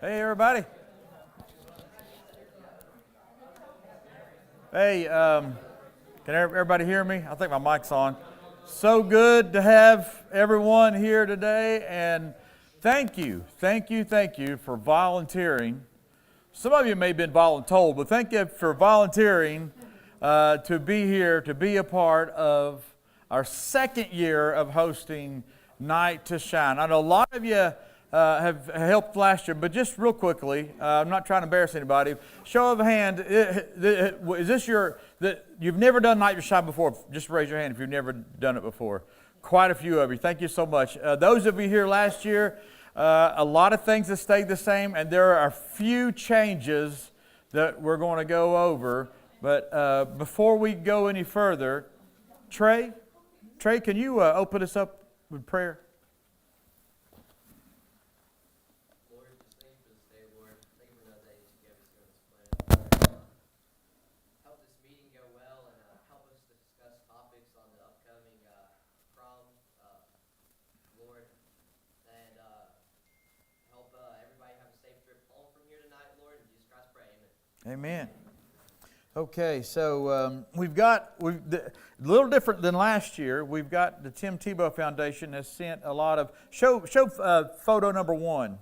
Hey, everybody. Hey, can everybody hear me? I think my mic's on. So good to have everyone here today, and thank you for volunteering. Some of you may have been voluntold, but thank you for volunteering to be here, to be a part of our second year of hosting Night to Shine. I know a lot of you have helped last year, but just real quickly, I'm not trying to embarrass anybody. Show of a hand, is this you've never done Night to Shine before? Just raise your hand if you've never done it before. Quite a few of you. Thank you so much. Those of you here last year, a lot of things have stayed the same, and there are a few changes that we're going to go over. But before we go any further, Trey, can you open us up with prayer? Lord, just thank you for this day, Lord. Thank you for another day that you gave us here on this planet. Help this meeting go well and help us discuss topics on the upcoming prom, Lord. And help everybody have a safe trip home from here tonight, Lord. In Jesus Christ, pray, amen. Amen. Okay, so we've got a little different than last year. We've got the Tim Tebow Foundation has sent a lot of show photo number 1.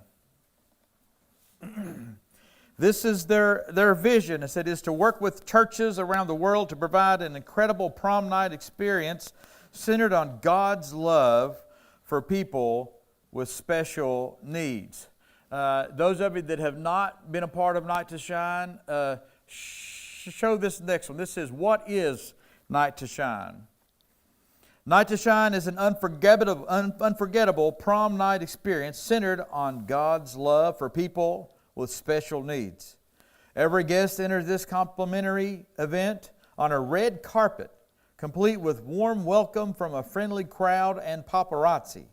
This is their vision. It said is to work with churches around the world to provide an incredible prom night experience centered on God's love for people with special needs. Those of you that have not been a part of Night to Shine, show this next one. This says, what is Night to Shine? Night to Shine is an unforgettable prom night experience centered on God's love for people with special needs. Every guest enters this complimentary event on a red carpet, complete with warm welcome from a friendly crowd and paparazzi.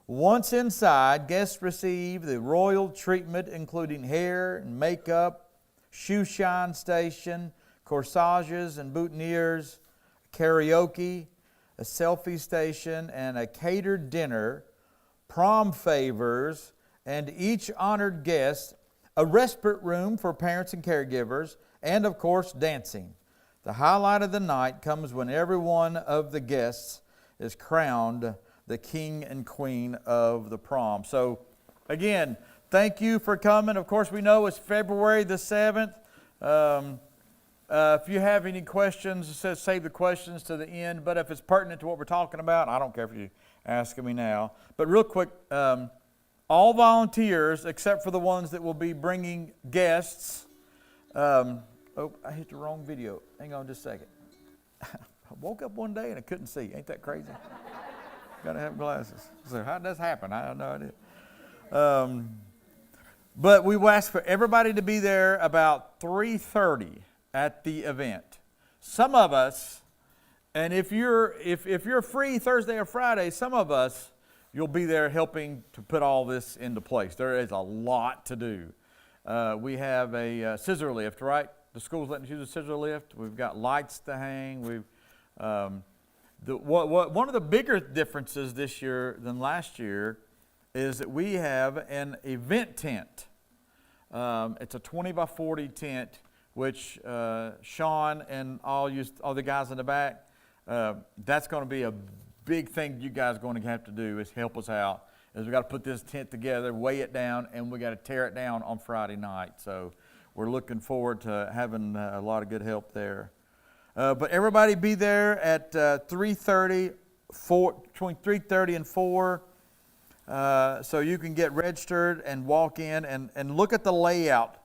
Once inside, guests receive the royal treatment, including hair and makeup, shoe shine station, corsages and boutonnieres, karaoke, a selfie station, and a catered dinner, prom favors, and each honored guest a respite room for parents and caregivers, and of course dancing. The highlight of the night comes when every one of the guests is crowned the king and queen of the prom. So again, thank you for coming. Of course, we know it's February the 7th. If you have any questions, it says save the questions to the end. But if it's pertinent to what we're talking about, I don't care if you ask me now. But real quick, all volunteers, except for the ones that will be bringing guests. Oh, I hit the wrong video. Hang on just a second. I woke up one day and I couldn't see. Ain't that crazy? Got to have glasses. So how does this happen? I have no idea. But we will ask for everybody to be there about 3:30 at the event. Some of us, and if you're free Thursday or Friday, some of us, you'll be there helping to put all this into place. There is a lot to do. We have a scissor lift, right? The school's letting us use a scissor lift. We've got lights to hang. One of the bigger differences this year than last year is that we have an event tent. It's a 20 by 40 tent, which Sean and all the guys in the back, that's going to be a big thing you guys are going to have to do is help us out. Is we got to put this tent together, weigh it down, and we got to tear it down on Friday night. So we're looking forward to having a lot of good help there. But everybody be there at 3:30, between 3:30 and 4. So you can get registered and walk in and look at the layout.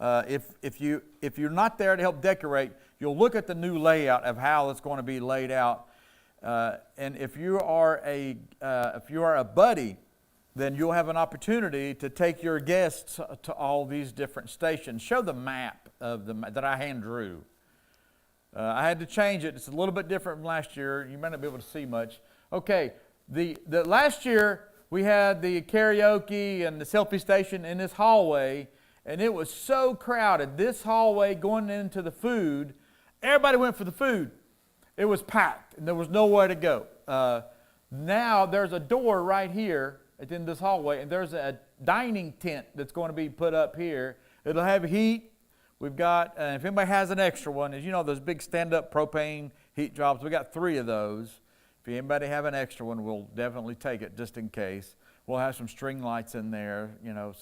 If you're not there to help decorate, you'll look at the new layout of how it's going to be laid out. And if you are a buddy, then you'll have an opportunity to take your guests to all these different stations. Show the map that I hand drew. I had to change it. It's a little bit different from last year. You may not be able to see much. Okay, the last year we had the karaoke and the selfie station in this hallway, and it was so crowded. This hallway going into the food, everybody went for the food. It was packed, and there was nowhere to go. Now there's a door right here in this hallway, and there's a dining tent that's going to be put up here. It'll have heat. We've got, if anybody has an extra one, as you know, those big stand-up propane heat drops, we got 3 of those. If anybody have an extra one, we'll definitely take it just in case. We'll have some string lights in there, you know,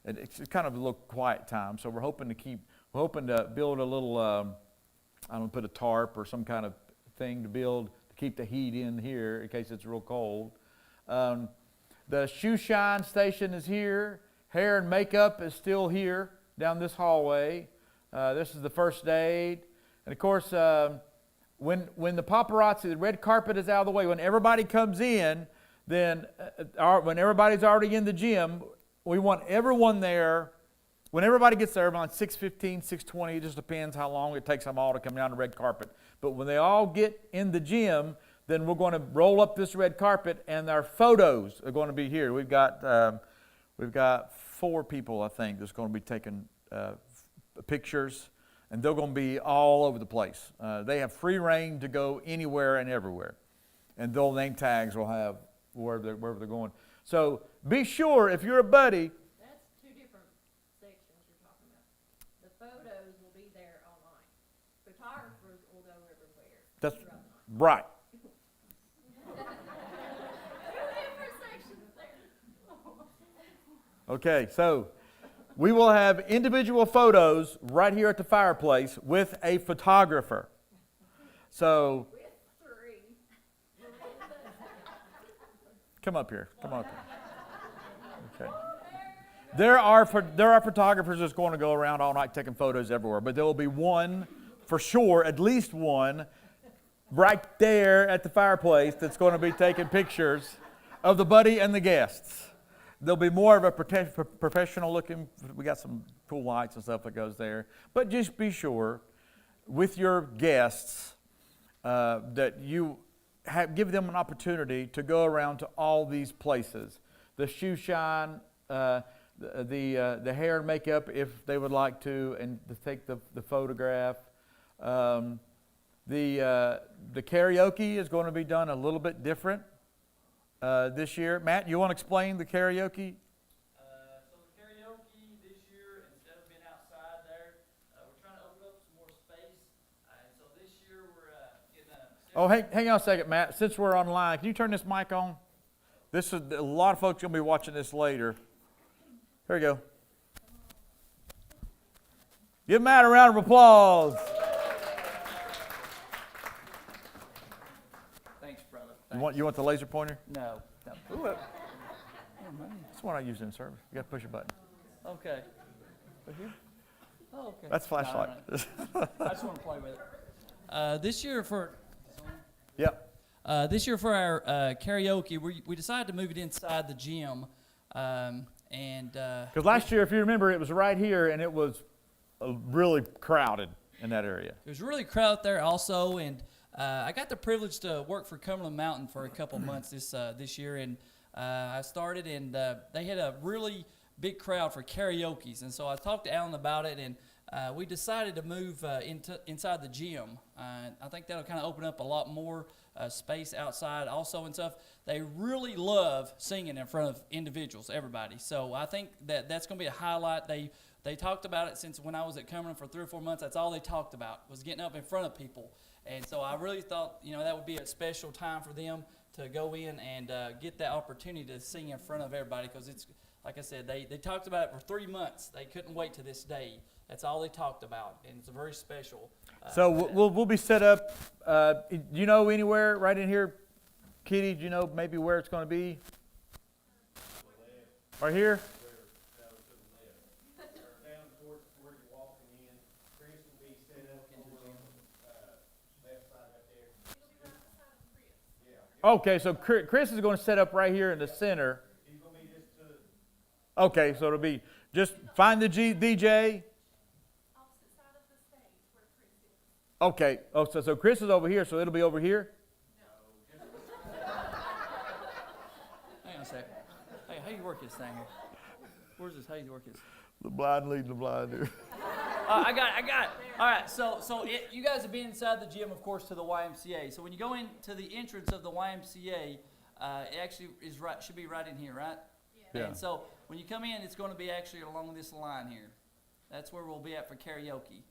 it's kind of a little quiet time. So we're hoping to build a little, I don't know, put a tarp or some kind of thing to build to keep the heat in here in case it's real cold. The shoe shine station is here. Hair and makeup is still here down this hallway. This is the first aid. And of course, when the paparazzi, the red carpet is out of the way, when everybody comes in, then when everybody's already in the gym, we want everyone there. When everybody gets there, around 6:15, 6:20, it just depends how long it takes them all to come down the red carpet. But when they all get in the gym, then we're going to roll up this red carpet, and our photos are going to be here. We've got 4 people, I think, that's going to be taking pictures, and they're going to be all over the place. They have free reign to go anywhere and everywhere, and their name tags will have wherever they're going. So be sure, if you're a buddy. That's 2 different sections you're talking about. The photos will be there online. Photographers will go everywhere. That's You're online. right. 2 different sections there. Okay, so we will have individual photos right here at the fireplace with a photographer. So With 3. come up here. Come on up here. Okay. There are photographers that's going to go around all night taking photos everywhere, but there will be one for sure, at least one, right there at the fireplace that's going to be taking pictures of the buddy and the guests. There'll be more of a professional looking, we got some cool lights and stuff that goes there, but just be sure with your guests that you give them an opportunity to go around to all these places. The shoe shine, the hair and makeup if they would like to, and to take the photograph. The karaoke is going to be done a little bit different this year. Matt, you want to explain the karaoke? So the karaoke this year, instead of being outside there, we're trying to open up some more space. And so this year we're getting a... Oh, hang on a second, Matt. Since we're online, can you turn this mic on? This is a lot of folks going to be watching this later. Here we go. Give Matt a round of applause. Thanks, brother. You want the laser pointer? No. Ooh, that's one I use in service. You got to push a button. Okay. Oh, okay. That's flashlight. No. I just want to play with it. This year for Yep. our karaoke, we decided to move it inside the gym, Because last year, if you remember, it was right here, and it was really crowded in that area. it was really crowded there also, and I got the privilege to work for Cumberland Mountain for a couple months this year, and I started, and they had a really big crowd for karaoke's, and so I talked to Alan about it, and we decided to move inside the gym. I think that'll kind of open up a lot more space outside also and stuff. They really love singing in front of individuals, everybody. So I think that's going to be a highlight. They talked about it since when I was at Cumberland for 3 or 4 months. That's all they talked about was getting up in front of people. And so I really thought, that would be a special time for them to go in and get that opportunity to sing in front of everybody, because it's, like I said, they talked about it for 3 months. They couldn't wait to this day. That's all they talked about, and it's very special. So we'll be set up. Do you know anywhere right in here, Kitty? Do you know maybe where it's going to be? Right here? Down towards where you're walking in. Chris will be set up over on the left side right there. It'll be right beside of Chris. Yeah. Okay, so Chris is going to set up right here in the center. He's gonna be just to Okay, so it'll be just find the DJ. Opposite side of the stage where Chris is. Okay, so Chris is over here, so it'll be over here? Hang on a second. Hey, how you work this thing? Where's this? How you work this? The blind leading the blind here. I got it. All right, so you guys have been inside the gym, of course, to the YMCA. So when you go into the entrance of the YMCA, it actually should be right in here, right? Yeah. And so when you come in, it's going to be actually along this line here. That's where we'll be at for karaoke.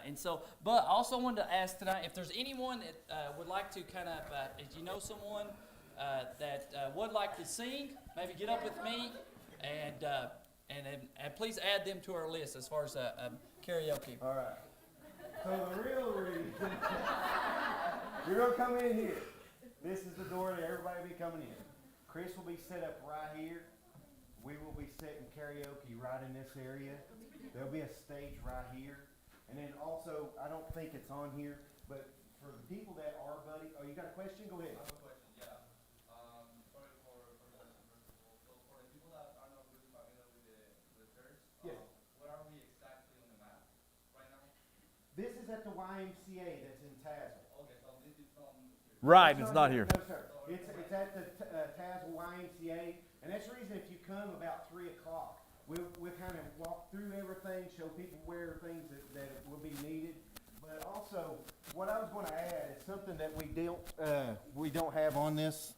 And so, but I also wanted to ask tonight if there's anyone that would like to kind of, if you know someone that would like to sing, maybe get up with me and please add them to our list as far as karaoke. All right. So the real reason, you're gonna come in here. This is the door that everybody will be coming in. Chris will be set up right here. We will be setting karaoke right in this area. There'll be a stage right here. And then also, I don't think it's on here, but for the people that are buddy, oh, you got a question? Go ahead. I have a question, yeah. Sorry for the question, first of all. So for the people that are not really familiar with the church, Yes. where are we exactly on the map right now? This is at the YMCA that's in Tazewell. Okay, so this is from here. Right, it's not here. No, sir. It's at the Tazewell YMCA, and that's the reason if you come about 3 o'clock, we'll kind of walk through everything, show people where things that will be needed. But also, what I was going to add is something that we don't have on this.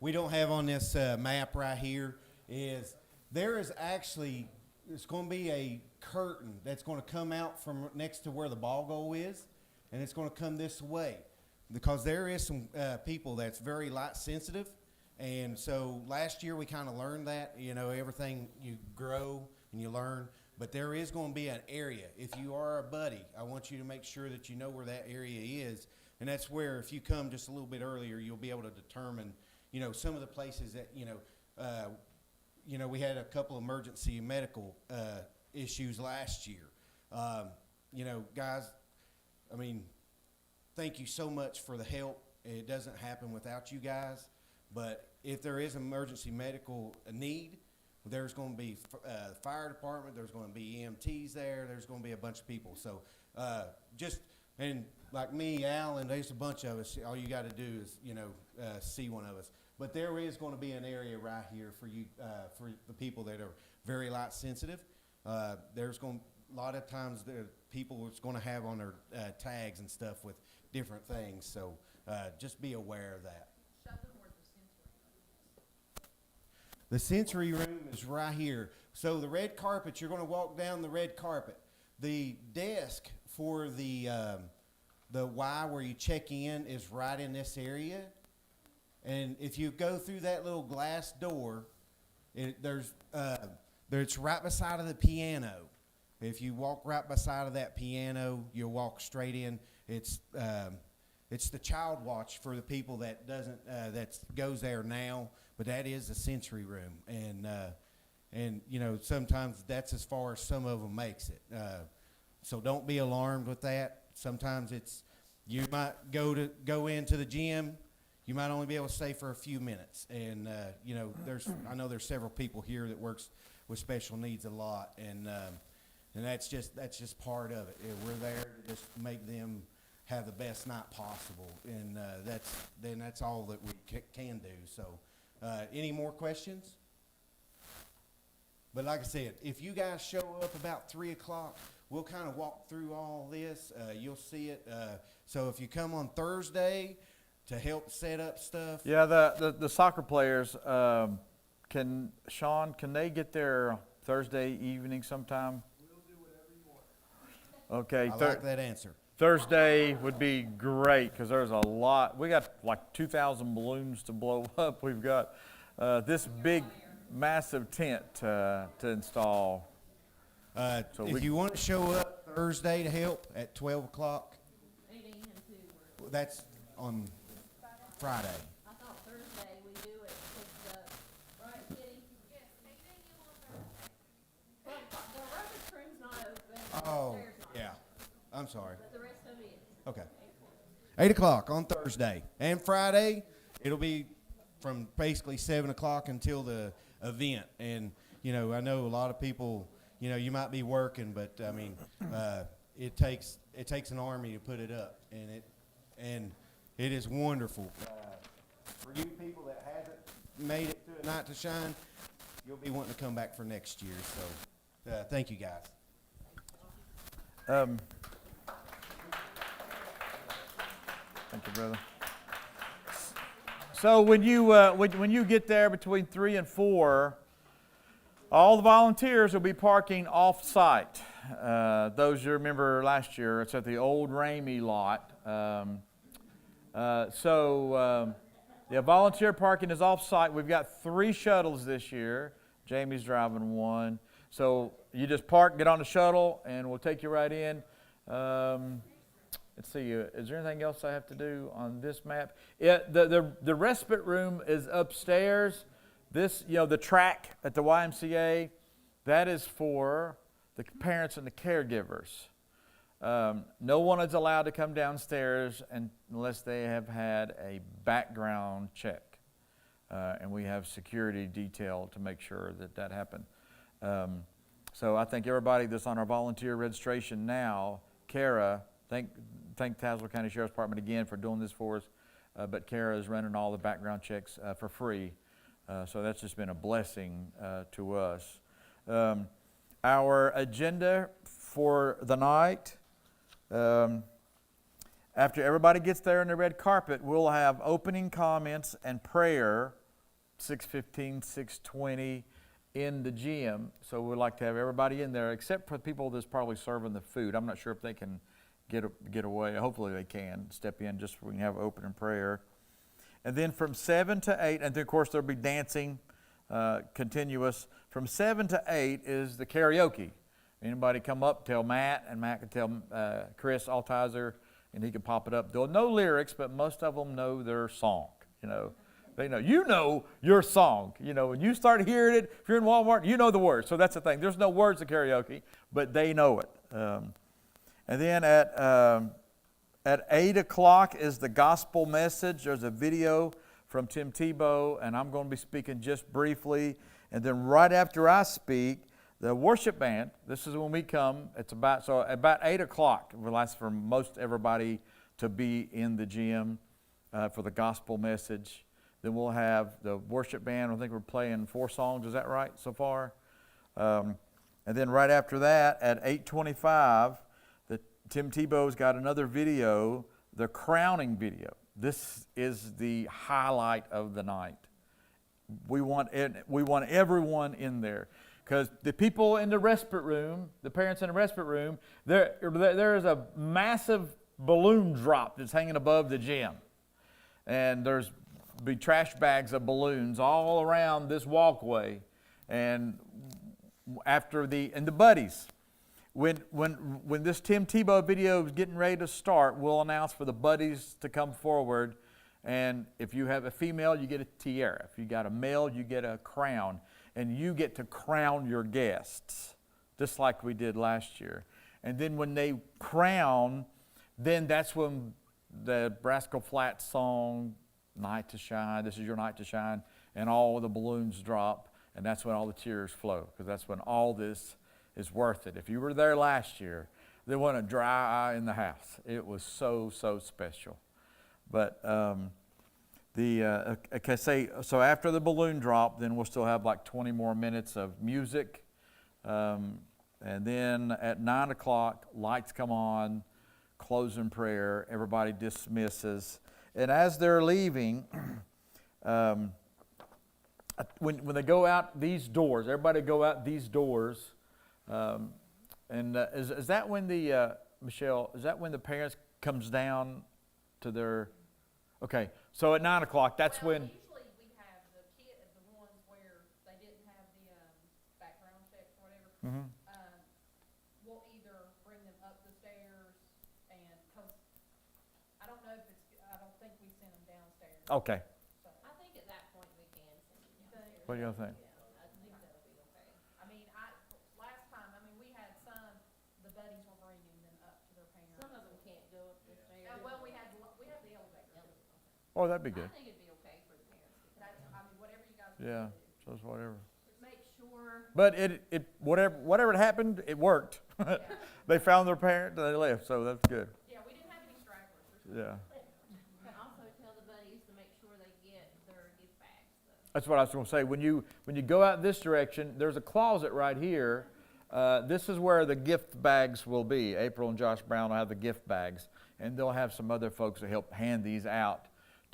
We don't have on this map right here is there is actually, it's going to be a curtain that's going to come out from next to where the ball goal is, and it's going to come this way because there is some people that's very light sensitive. And so last year we kind of learned that, everything you grow and you learn, but there is going to be an area. If you are a buddy, I want you to make sure that you know where that area is. And that's where if you come just a little bit earlier, you'll be able to determine, some of the places that, we had a couple emergency medical issues last year. Guys, thank you so much for the help. It doesn't happen without you guys. But if there is emergency medical need, there's going to be fire department, there's going to be EMTs there, there's going to be a bunch of people. So and like me, Alan, there's a bunch of us. All you got to do is, see one of us. But there is going to be an area right here for you, for the people that are very light sensitive. There's going a lot of times there people is going to have on their tags and stuff with different things. So just be aware of that. The sensory room is right here. So the red carpet, you're going to walk down the red carpet. The desk for the Y where you check in is right in this area. And if you go through that little glass door, it's right beside of the piano. If you walk right beside of that piano, you'll walk straight in. It's the child watch for the people that that goes there now. But that is the sensory room, and sometimes that's as far as some of them makes it. So don't be alarmed with that. Sometimes you might go into the gym, you might only be able to stay for a few minutes, and I know there's several people here that works with special needs a lot, and that's just part of it. We're there to just make them have the best night possible, and that's all that we can do. So. Any more questions? But like I said, if you guys show up about 3 o'clock, we'll kind of walk through all this. You'll see it. So if you come on Thursday to help set up stuff. Yeah, the soccer players, can they get there Thursday evening sometime? We'll do whatever you want. Okay. I like that answer. Thursday would be great because there's a lot. We got like 2,000 balloons to blow up. We've got this big, massive tent to install. If you want to show up Thursday to help at 12 o'clock, 8 a.m. too. that's on Friday. I thought Thursday we do it, right, Kitty? Yes, 8 a.m. on Thursday. Well, the robots room's not open. Oh, Upstairs not yeah. open, I'm sorry. but the rest of it is. Okay. 8 o'clock on Thursday. And Friday, it'll be from basically 7 o'clock until the event. And, I know a lot of people, you might be working, but, it takes an army to put it up. And it is wonderful. For you people that haven't made it to a night to shine, you'll be wanting to come back for next year. So, thank you, guys. Thank you, brother. So when you get there between 3 and 4, all the volunteers will be parking off-site. Those you remember last year, it's at the old Ramey lot. Yeah, volunteer parking is off-site. We've got 3 shuttles this year. Jamie's driving one. So you just park, get on the shuttle, and we'll take you right in. Let's see, is there anything else I have to do on this map? The respite room is upstairs. This, the track at the YMCA, that is for the parents and the caregivers. No one is allowed to come downstairs unless they have had a background check. And we have security detail to make sure that happened. So I think everybody that's on our volunteer registration now, Kara, thank Tazewell County Sheriff's Department again for doing this for us, but Kara is running all the background checks for free. So that's just been a blessing to us. Our agenda for the night, after everybody gets there on the red carpet, we'll have opening comments and prayer, 6:15, 6:20 in the gym. So we'd like to have everybody in there, except for the people that's probably serving the food. I'm not sure if they can get away. Hopefully they can step in just so we can have opening prayer. And then from 7 to 8, and then of course there'll be dancing continuous. From 7 to 8 is the karaoke. Anybody come up, tell Matt, and Matt can tell Chris Altizer, and he can pop it up. They'll know lyrics, but most of them know their song. They know. You know your song. When you start hearing it, if you're in Walmart, you know the words. So that's the thing. There's no words to karaoke, but they know it. And then at 8 o'clock is the gospel message. There's a video from Tim Tebow, and I'm going to be speaking just briefly. And then right after I speak, the worship band, this is when we come. It's about 8 o'clock. It will last for most everybody to be in the gym for the gospel message. Then we'll have the worship band. I think we're playing 4 songs. Is that right so far? And then right after that, at 8:25, Tim Tebow's got another video, the crowning video. This is the highlight of the night. We want everyone in there, because the people in the respite room, the parents in the respite room, there is a massive balloon drop that's hanging above the gym, and there's be trash bags of balloons all around this walkway, and the buddies. When this Tim Tebow video is getting ready to start, we'll announce for the buddies to come forward. And if you have a female, you get a tiara. If you got a male, you get a crown. And you get to crown your guests, just like we did last year. And then when they crown, then that's when the Brasco Flats song, Night to Shine, This Is Your Night to Shine, and all the balloons drop. And that's when all the tears flow, because that's when all this is worth it. If you were there last year, there wasn't a dry eye in the house. It was so special. But so after the balloon drop, then we'll still have like 20 more minutes of music. And then at 9 o'clock, lights come on, closing prayer, everybody dismisses. And as they're leaving, when they go out these doors, everybody go out these doors. Is that when Michelle, is that when the parents comes down to their, okay, so at 9 o'clock, that's when. Usually we have the ones where they didn't have the background checks or whatever. Mm-hmm. We'll either bring them up the stairs, and, cause I don't think we send them downstairs. Okay, So, I think at that point we can send it downstairs. what do you think? Yeah, I think that'll be okay. last time, we had some, the buddies were bringing them up to their parents. Some of them can't go up the stairs. Well, we have the elevator. Oh, that'd be good. I think it'd be okay for the parents to That's, whatever you guys. Yeah, just whatever. Make sure. But whatever happened, it worked. They found their parent and they left, so that's good. Yeah, we didn't have any stragglers. Yeah. But also tell the buddies to make sure they get their gift bags though. That's what I was going to say. When you go out this direction, there's a closet right here. This is where the gift bags will be. April and Josh Brown will have the gift bags, and they'll have some other folks to help hand these out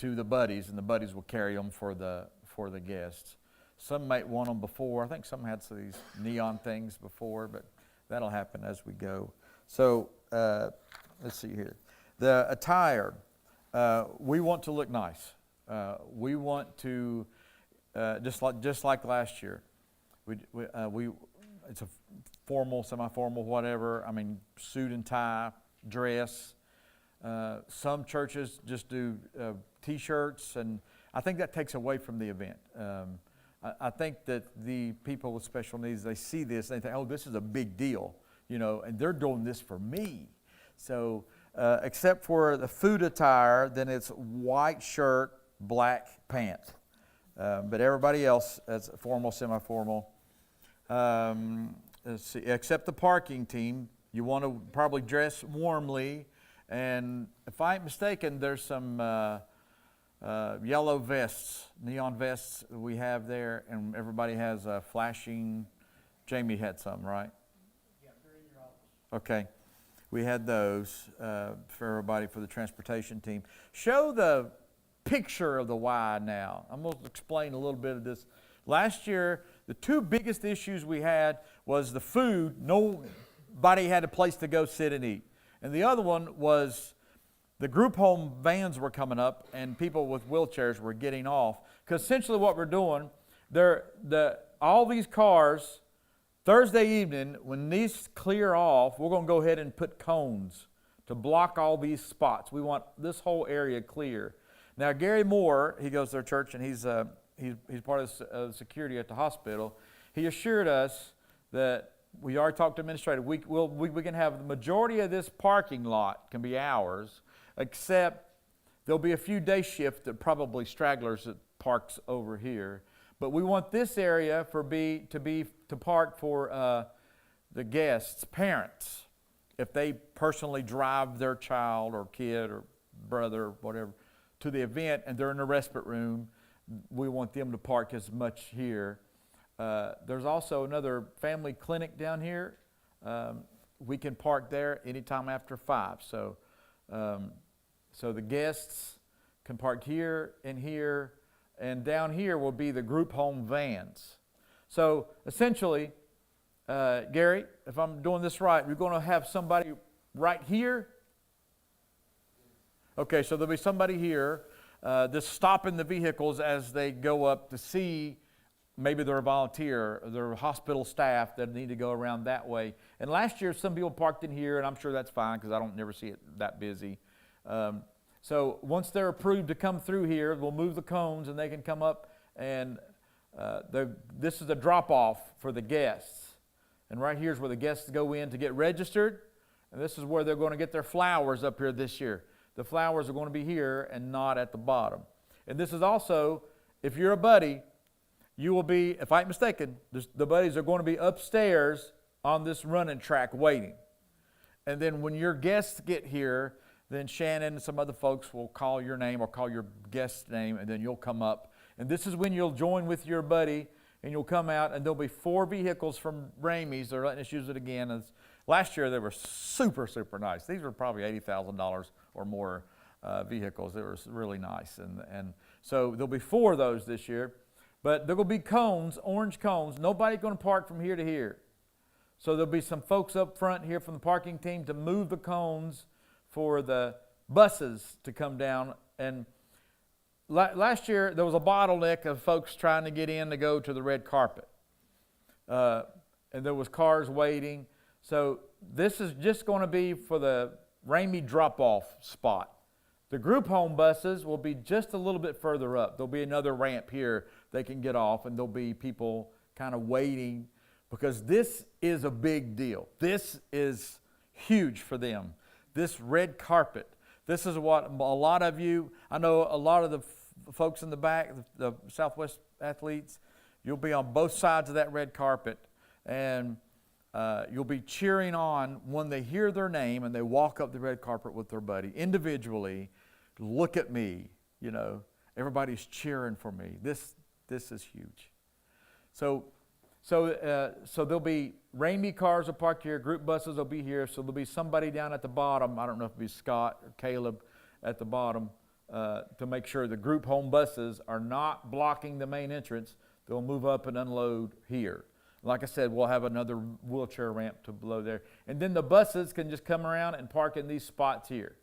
to the buddies, and the buddies will carry them for the guests. Some might want them before. I think some had these neon things before, but that'll happen as we go. So let's see here. The attire, we want to look nice. We want to just like last year. It's a formal, semi-formal, whatever. I mean, suit and tie, dress. Some churches just do T-shirts, and I think that takes away from the event. I think that the people with special needs, they see this, and they think, oh, this is a big deal, you know, and they're doing this for me. So except for the food attire, then it's white shirt, black pants. But everybody else, that's formal, semi-formal. Let's see, except the parking team, you want to probably dress warmly. And if I ain't mistaken, there's some yellow vests, neon vests that we have there, and everybody has a flashing. Jamie had some, right? Yeah, they're in your office. Okay. We had those for everybody for the transportation team. Show the picture of the Y now. I'm going to explain a little bit of this. Last year, the two biggest issues we had was the food. Nobody had a place to go sit and eat. And the other one was the group home vans were coming up and people with wheelchairs were getting off. Because essentially what we're doing, all these cars, Thursday evening, when these clear off, we're going to go ahead and put cones to block all these spots. We want this whole area clear. Now, Gary Moore, he goes to our church, and he's part of security at the hospital. He assured us that we already talked to administrative. We can have the majority of this parking lot can be ours, except there'll be a few day shift that probably stragglers that parks over here. But we want this area to park for the guests' parents, if they personally drive their child or kid or brother or whatever to the event and they're in the respite room. We want them to park as much here. There's also another family clinic down here. We can park there anytime after 5. So the guests can park here, and down here will be the group home vans. So essentially, Gary, if I'm doing this right, we're going to have somebody right here. Okay, so there'll be somebody here that's stopping the vehicles as they go up to see maybe they're a volunteer, or they're hospital staff that need to go around that way. And last year, some people parked in here, and I'm sure that's fine because I don't never see it that busy. So once they're approved to come through here, we'll move the cones, and they can come up. And this is a drop-off for the guests. And right here is where the guests go in to get registered. And this is where they're going to get their flowers up here this year. The flowers are going to be here and not at the bottom. And this is also, if you're a buddy, you will be, if I'm mistaken, the buddies are going to be upstairs on this running track waiting. And then when your guests get here, then Shannon and some other folks will call your name or call your guest's name, and then you'll come up. And this is when you'll join with your buddy, and you'll come out, and there'll be 4 vehicles from Ramey's. They're letting us use it again. Last year, they were super, super nice. These were probably $80,000 or more vehicles. They were really nice. And so there'll be 4 of those this year. But there will be cones, orange cones. Nobody's going to park from here to here. So there'll be some folks up front here from the parking team to move the cones for the buses to come down. And last year, there was a bottleneck of folks trying to get in to go to the red carpet. And there was cars waiting. So this is just going to be for the Ramey drop-off spot. The group home buses will be just a little bit further up. There'll be another ramp here they can get off, and there'll be people kind of waiting because this is a big deal. This is huge for them. This red carpet. This is what a lot of you, I know a lot of the folks in the back, the Southwest athletes, you'll be on both sides of that red carpet, and you'll be cheering on when they hear their name and they walk up the red carpet with their buddy individually. Look at me, you know. Everybody's cheering for me. This is huge. So there'll be Ramey cars will park here. Group buses will be here. So there'll be somebody down at the bottom. I don't know if it'll be Scott or Caleb at the bottom to make sure the group home buses are not blocking the main entrance. They'll move up and unload here. Like I said, we'll have another wheelchair ramp to below there. And then the buses can just come around and park in these spots here.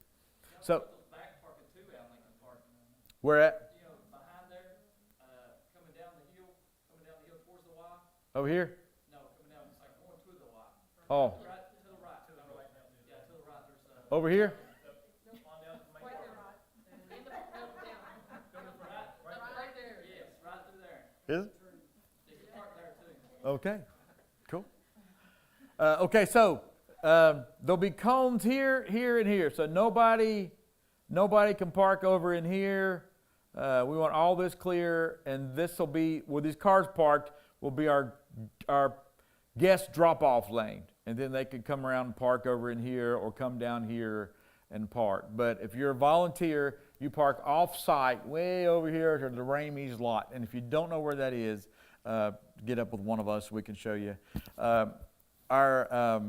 So, Back parking too out Lincoln Park. where at? You know, behind there, coming down the hill towards the Y. Over here? No, coming down, it's like going to the Y. Oh, Right to the right. Yeah, to the right. There's over here? right there. Yes, right through there. Is it? They can park there too. Okay, cool. Okay, so there'll be cones here, here, and here. So nobody can park over in here. We want all this clear, and this will be, where these cars parked, will be our guest drop-off lane. And then they can come around and park over in here or come down here and park. But if you're a volunteer, you park off-site way over here to the Ramey's lot. And if you don't know where that is, get up with one of us, we can show you. Our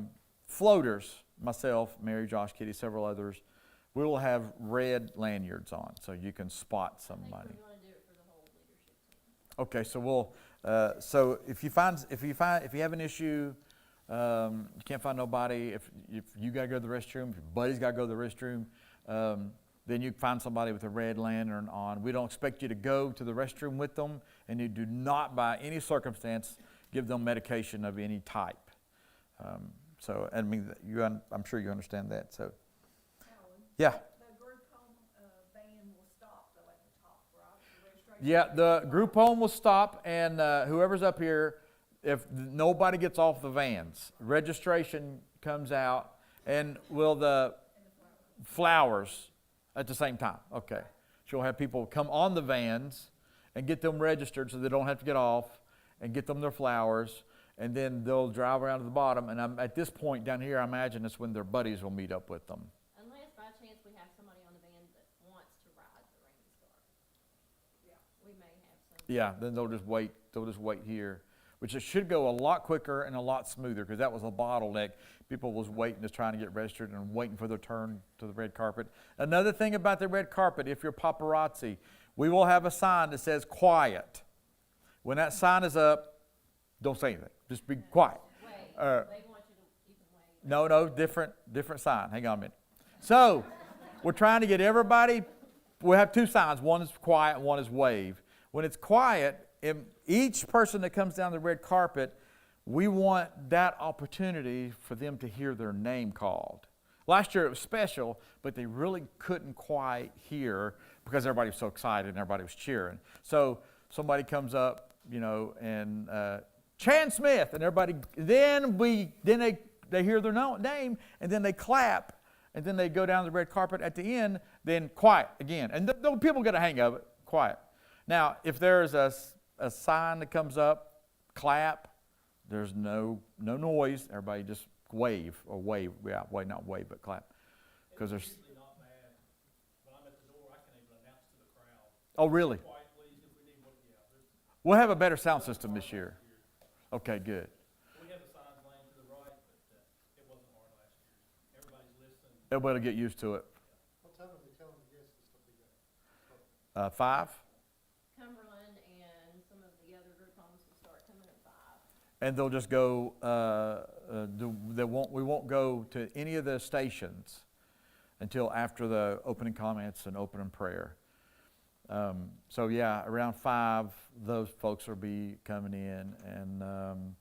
floaters, myself, Mary, Josh, Kitty, several others, we will have red lanyards on so you can spot somebody. We wanna do it for the whole leadership team. Okay, so we'll, so if you have an issue, you can't find nobody, if you gotta go to the restroom, if your buddy's gotta go to the restroom, then you find somebody with a red lantern on. We don't expect you to go to the restroom with them, and you do not, by any circumstance, give them medication of any type. So, I mean, I'm sure you understand that. So, yeah. The group home, van will stop though at the top, right? The registration. Yeah, the group home will stop, and whoever's up here, if nobody gets off the vans, registration comes out, and will the flowers at the same time? Okay. She'll have people come on the vans and get them registered so they don't have to get off, and get them their flowers, and then they'll drive around to the bottom. And at this point down here, I imagine it's when their buddies will meet up with them. Unless by chance we have somebody on the van that wants to ride the Rainy Star. Yeah. We may have some. Yeah, then they'll just wait. They'll just wait here, which it should go a lot quicker and a lot smoother, because that was a bottleneck. People was waiting, just trying to get registered and waiting for their turn to the red carpet. Another thing about the red carpet, if you're paparazzi, we will have a sign that says quiet. When that sign is up, don't say anything. Just be quiet. Wait, Uh, they want you to, you can wait. No, different sign. Hang on a minute. So, we're trying to get everybody, we have two signs. One is quiet, one is wave. When it's quiet, each person that comes down the red carpet, we want that opportunity for them to hear their name called. Last year it was special, but they really couldn't quite hear because everybody was so excited and everybody was cheering. So somebody comes up, and Chan Smith, and everybody, then they hear their name, and then they clap, and then they go down the red carpet at the end, then quiet again. And the people get a hang of it, quiet. Now, if there's a sign that comes up, clap, there's no noise, everybody just wave, not wave, but clap. Because there's, It's usually not bad. When I'm at the door, I can even announce to the crowd, oh really? quiet please, if we need one, yeah. We'll have a better sound system this year. Okay, good. We have the signs laying to the right, but it wasn't hard last year. Everybody's listening. Everybody will get used to it. What time are they telling the guests this will be there? 5. Cumberland and some of the other group homes will start coming at 5. And they'll just go, we won't go to any of the stations until after the opening comments and opening prayer. So yeah, around 5, those folks will be coming in, and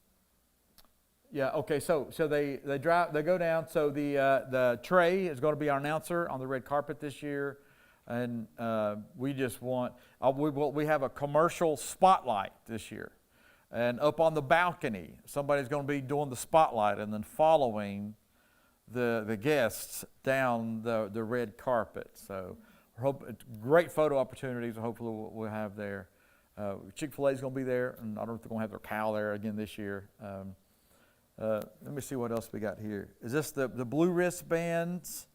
yeah, okay. So they go down. So the Trey is going to be our announcer on the red carpet this year, and we just want we have a commercial spotlight this year, and up on the balcony, somebody's going to be doing the spotlight and then following the guests down the red carpet. So. Great photo opportunities. Hopefully we'll have there. Chick-fil-A is going to be there, and I don't know if they're going to have their cow there again this year. Let me see what else we got here. Is this the blue wristbands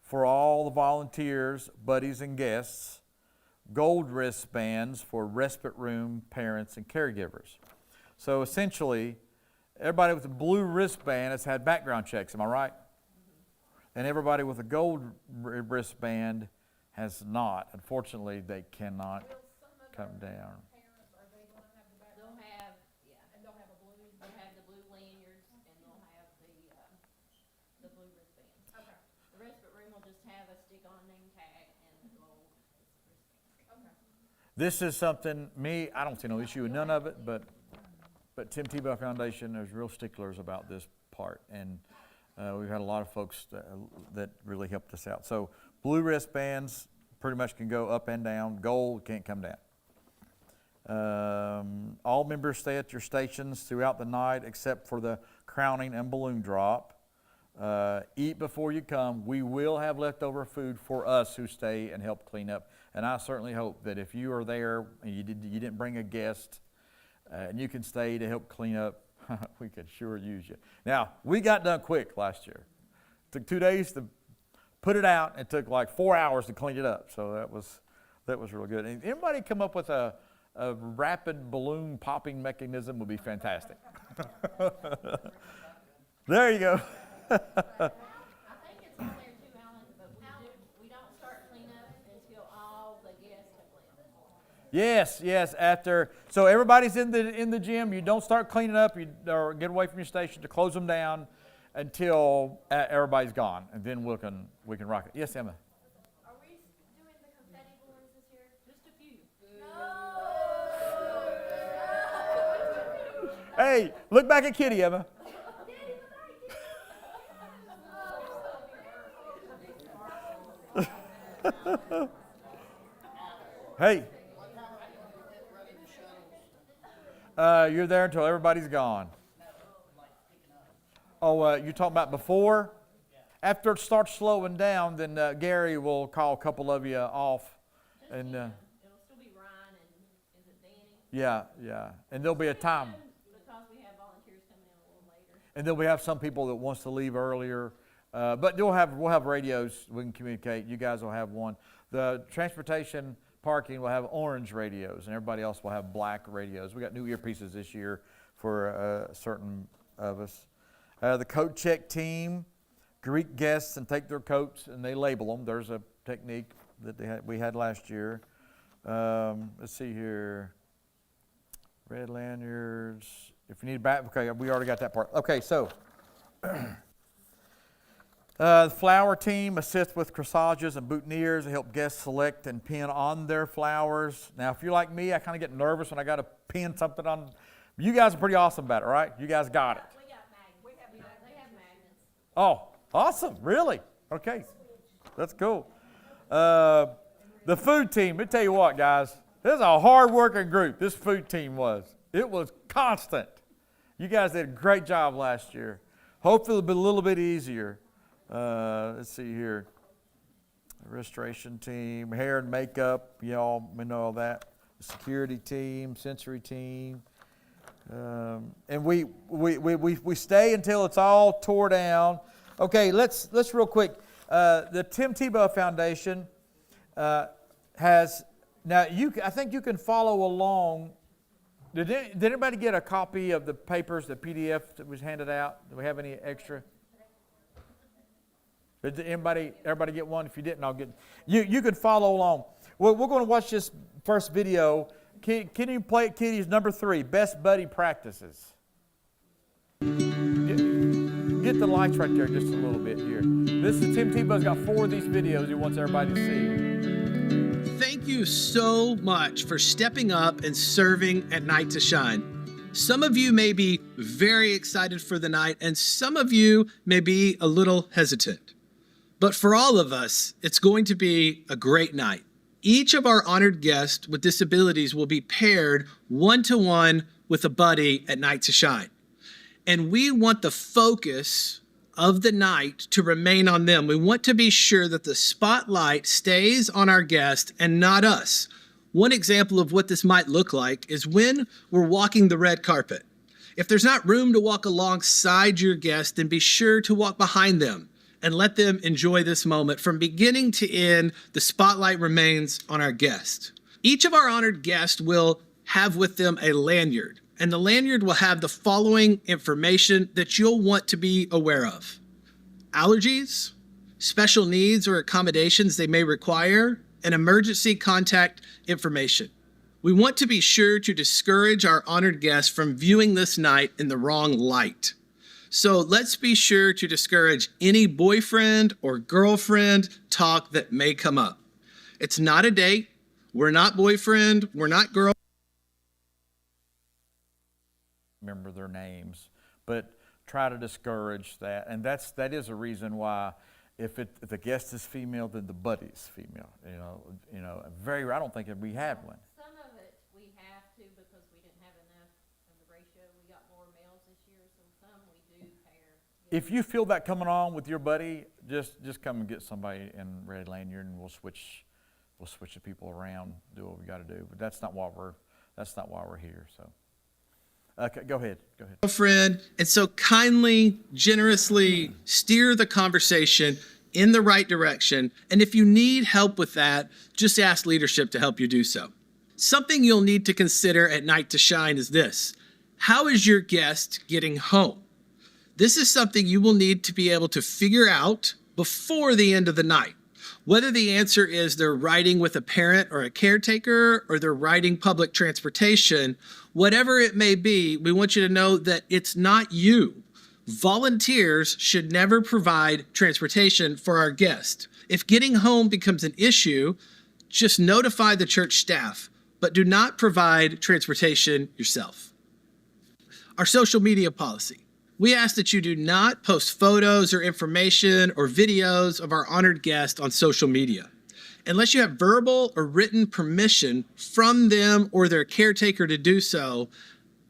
for all the volunteers, buddies, and guests? Gold wristbands for respite room parents and caregivers. So essentially, everybody with a blue wristband has had background checks. Am I right? And everybody with a gold wristband has not. Unfortunately, they cannot come down. They'll have, yeah. And they'll have the blue lanyards and they'll have the blue wristbands. Okay. The respite room will just have a stick-on name tag and the gold wristband. Okay. This is something, I don't see no issue with none of it, but Tim Tebow Foundation is real sticklers about this part. And we've had a lot of folks that really helped us out. So blue wristbands pretty much can go up and down. Gold can't come down. All members stay at your stations throughout the night except for the crowning and balloon drop. Eat before you come. We will have leftover food for us who stay and help clean up. And I certainly hope that if you are there and you didn't bring a guest and you can stay to help clean up, we could sure use you. Now, we got done quick last year. It took 2 days to put it out. It took like 4 hours to clean it up. So that was real good. And anybody come up with a rapid balloon popping mechanism would be fantastic. There you go. I think it's on there too, Alan, but we don't start cleanup until all the guests have left. Yes. After, so everybody's in the gym. You don't start cleaning up. Or get away from your station to close them down until everybody's gone, and then we can rock it. Yes, Emma. Are we doing the confetti balloons this year? Just a few. Hey, look back at Kitty, Emma. Hey. You're there until everybody's gone. Oh, you're talking about before? After it starts slowing down, then Gary will call a couple of you off. And It'll still be Ryan and, is it Danny? yeah. And there'll be a time. Because we have volunteers coming in a little later. And then we have some people that wants to leave earlier. But we'll have radios we can communicate. You guys will have one. The transportation parking will have orange radios, and everybody else will have black radios. We got new earpieces this year for certain of us. The coat check team greet guests and take their coats, and they label them. There's a technique that we had last year. Let's see here. Red lanyards. If you need back, okay, we already got that part. Okay, so the flower team assists with corsages and boutonnieres to help guests select and pin on their flowers. Now, if you're like me, I kind of get nervous when I got to pin something on. You guys are pretty awesome about it, right? You guys got it. We got magnets. They have magnets. Oh, awesome. Really? Okay. That's cool. The food team, let me tell you what, guys. This is a hard-working group, this food team was. It was constant. You guys did a great job last year. Hopefully it'll be a little bit easier. Let's see here. Restoration team, hair and makeup, y'all may know all that. The security team, sensory team. And we stay until it's all tore down. Okay, let's real quick. The Tim Tebow Foundation has, now I think you can follow along. Did anybody get a copy of the papers, the PDF that was handed out? Do we have any extra? Did everybody get one? If you didn't, I'll get. You could follow along. We're going to watch this first video. Can you play it, Kitty's number 3, Best Buddy Practices? Get the lights right there just a little bit here. This is Tim Tebow's got 4 of these videos he wants everybody to see. Thank you so much for stepping up and serving at Night to Shine. Some of you may be very excited for the night, and some of you may be a little hesitant. But for all of us, it's going to be a great night. Each of our honored guests with disabilities will be paired one-to-one with a buddy at Night to Shine. And we want the focus of the night to remain on them. We want to be sure that the spotlight stays on our guest and not us. One example of what this might look like is when we're walking the red carpet. If there's not room to walk alongside your guest, then be sure to walk behind them and let them enjoy this moment. From beginning to end, the spotlight remains on our guest. Each of our honored guests will have with them a lanyard, and the lanyard will have the following information that you'll want to be aware of: allergies, special needs or accommodations they may require, and emergency contact information. We want to be sure to discourage our honored guests from viewing this night in the wrong light. So let's be sure to discourage any boyfriend or girlfriend talk that may come up. It's not a date. We're not boyfriend. We're not girl. Remember their names, but try to discourage that. And that is a reason why if the guest is female, then the buddy is female. I don't think that we had one. Some of it we have to because we didn't have enough of the ratio. We got more males this year, so some we do pair. If you feel that coming on with your buddy, just come and get somebody in Red Lanyard, and we'll switch the people around, do what we got to do. But that's not why we're here. So, okay, go ahead. Friend, and so kindly, generously steer the conversation in the right direction. And if you need help with that, just ask leadership to help you do so. Something you'll need to consider at Night to Shine is this: how is your guest getting home? This is something you will need to be able to figure out before the end of the night. Whether the answer is they're riding with a parent or a caretaker, or they're riding public transportation, whatever it may be, we want you to know that it's not you. Volunteers should never provide transportation for our guests. If getting home becomes an issue, just notify the church staff, but do not provide transportation yourself. Our social media policy. We ask that you do not post photos or information or videos of our honored guest on social media. Unless you have verbal or written permission from them or their caretaker to do so,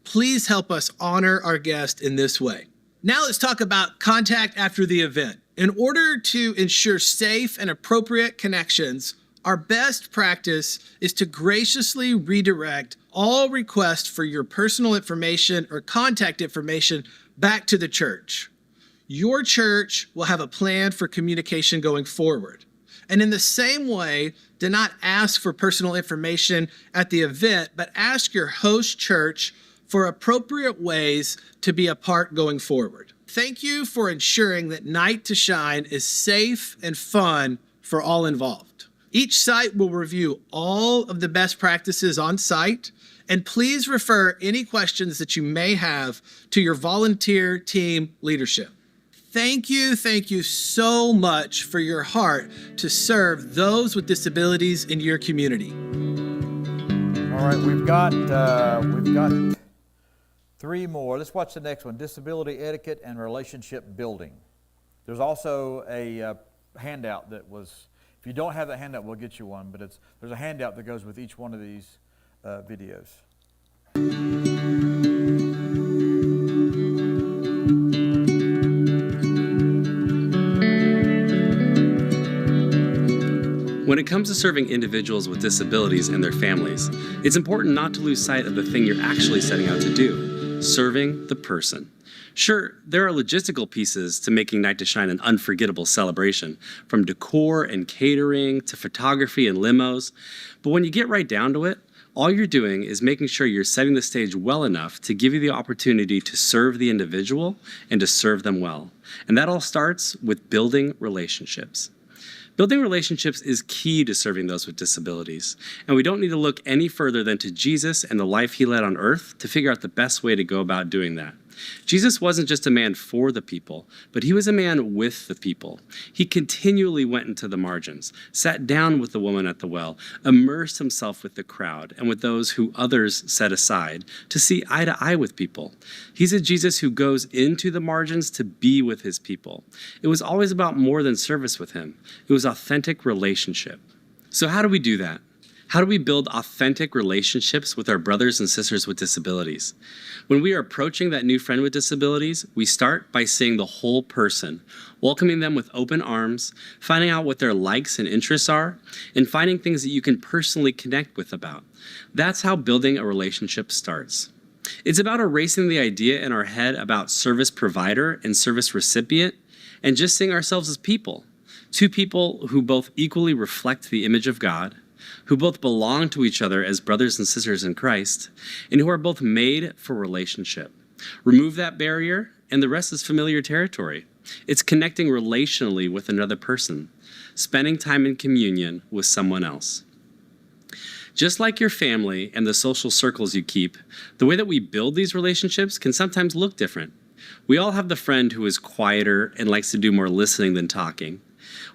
please help us honor our guest in this way. Now let's talk about contact after the event. In order to ensure safe and appropriate connections, our best practice is to graciously redirect all requests for your personal information or contact information back to the church. Your church will have a plan for communication going forward. And in the same way, do not ask for personal information at the event, but ask your host church for appropriate ways to be a part going forward. Thank you for ensuring that Night to Shine is safe and fun for all involved. Each site will review all of the best practices on site, and please refer any questions that you may have to your volunteer team leadership. Thank you so much for your heart to serve those with disabilities in your community. All right, we've got 3 more. Let's watch the next one: disability etiquette and relationship building. There's also a handout that was. If you don't have that handout, we'll get you one. But there's a handout that goes with each one of these videos. When it comes to serving individuals with disabilities and their families, it's important not to lose sight of the thing you're actually setting out to do: serving the person. Sure, there are logistical pieces to making Night to Shine an unforgettable celebration, from decor and catering to photography and limos. But when you get right down to it, all you're doing is making sure you're setting the stage well enough to give you the opportunity to serve the individual and to serve them well. And that all starts with building relationships. Building relationships is key to serving those with disabilities, and we don't need to look any further than to Jesus and the life he led on earth to figure out the best way to go about doing that. Jesus wasn't just a man for the people, but he was a man with the people. He continually went into the margins, sat down with the woman at the well, immersed himself with the crowd and with those who others set aside to see eye to eye with people. He's a Jesus who goes into the margins to be with his people. It was always about more than service with him. It was authentic relationship. So how do we do that? How do we build authentic relationships with our brothers and sisters with disabilities? When we are approaching that new friend with disabilities, we start by seeing the whole person, welcoming them with open arms, finding out what their likes and interests are, and finding things that you can personally connect with about. That's how building a relationship starts. It's about erasing the idea in our head about service provider and service recipient, and just seeing ourselves as people. Two people who both equally reflect the image of God, who both belong to each other as brothers and sisters in Christ, and who are both made for relationship. Remove that barrier, and the rest is familiar territory. It's connecting relationally with another person, spending time in communion with someone else. Just like your family and the social circles you keep, the way that we build these relationships can sometimes look different. We all have the friend who is quieter and likes to do more listening than talking.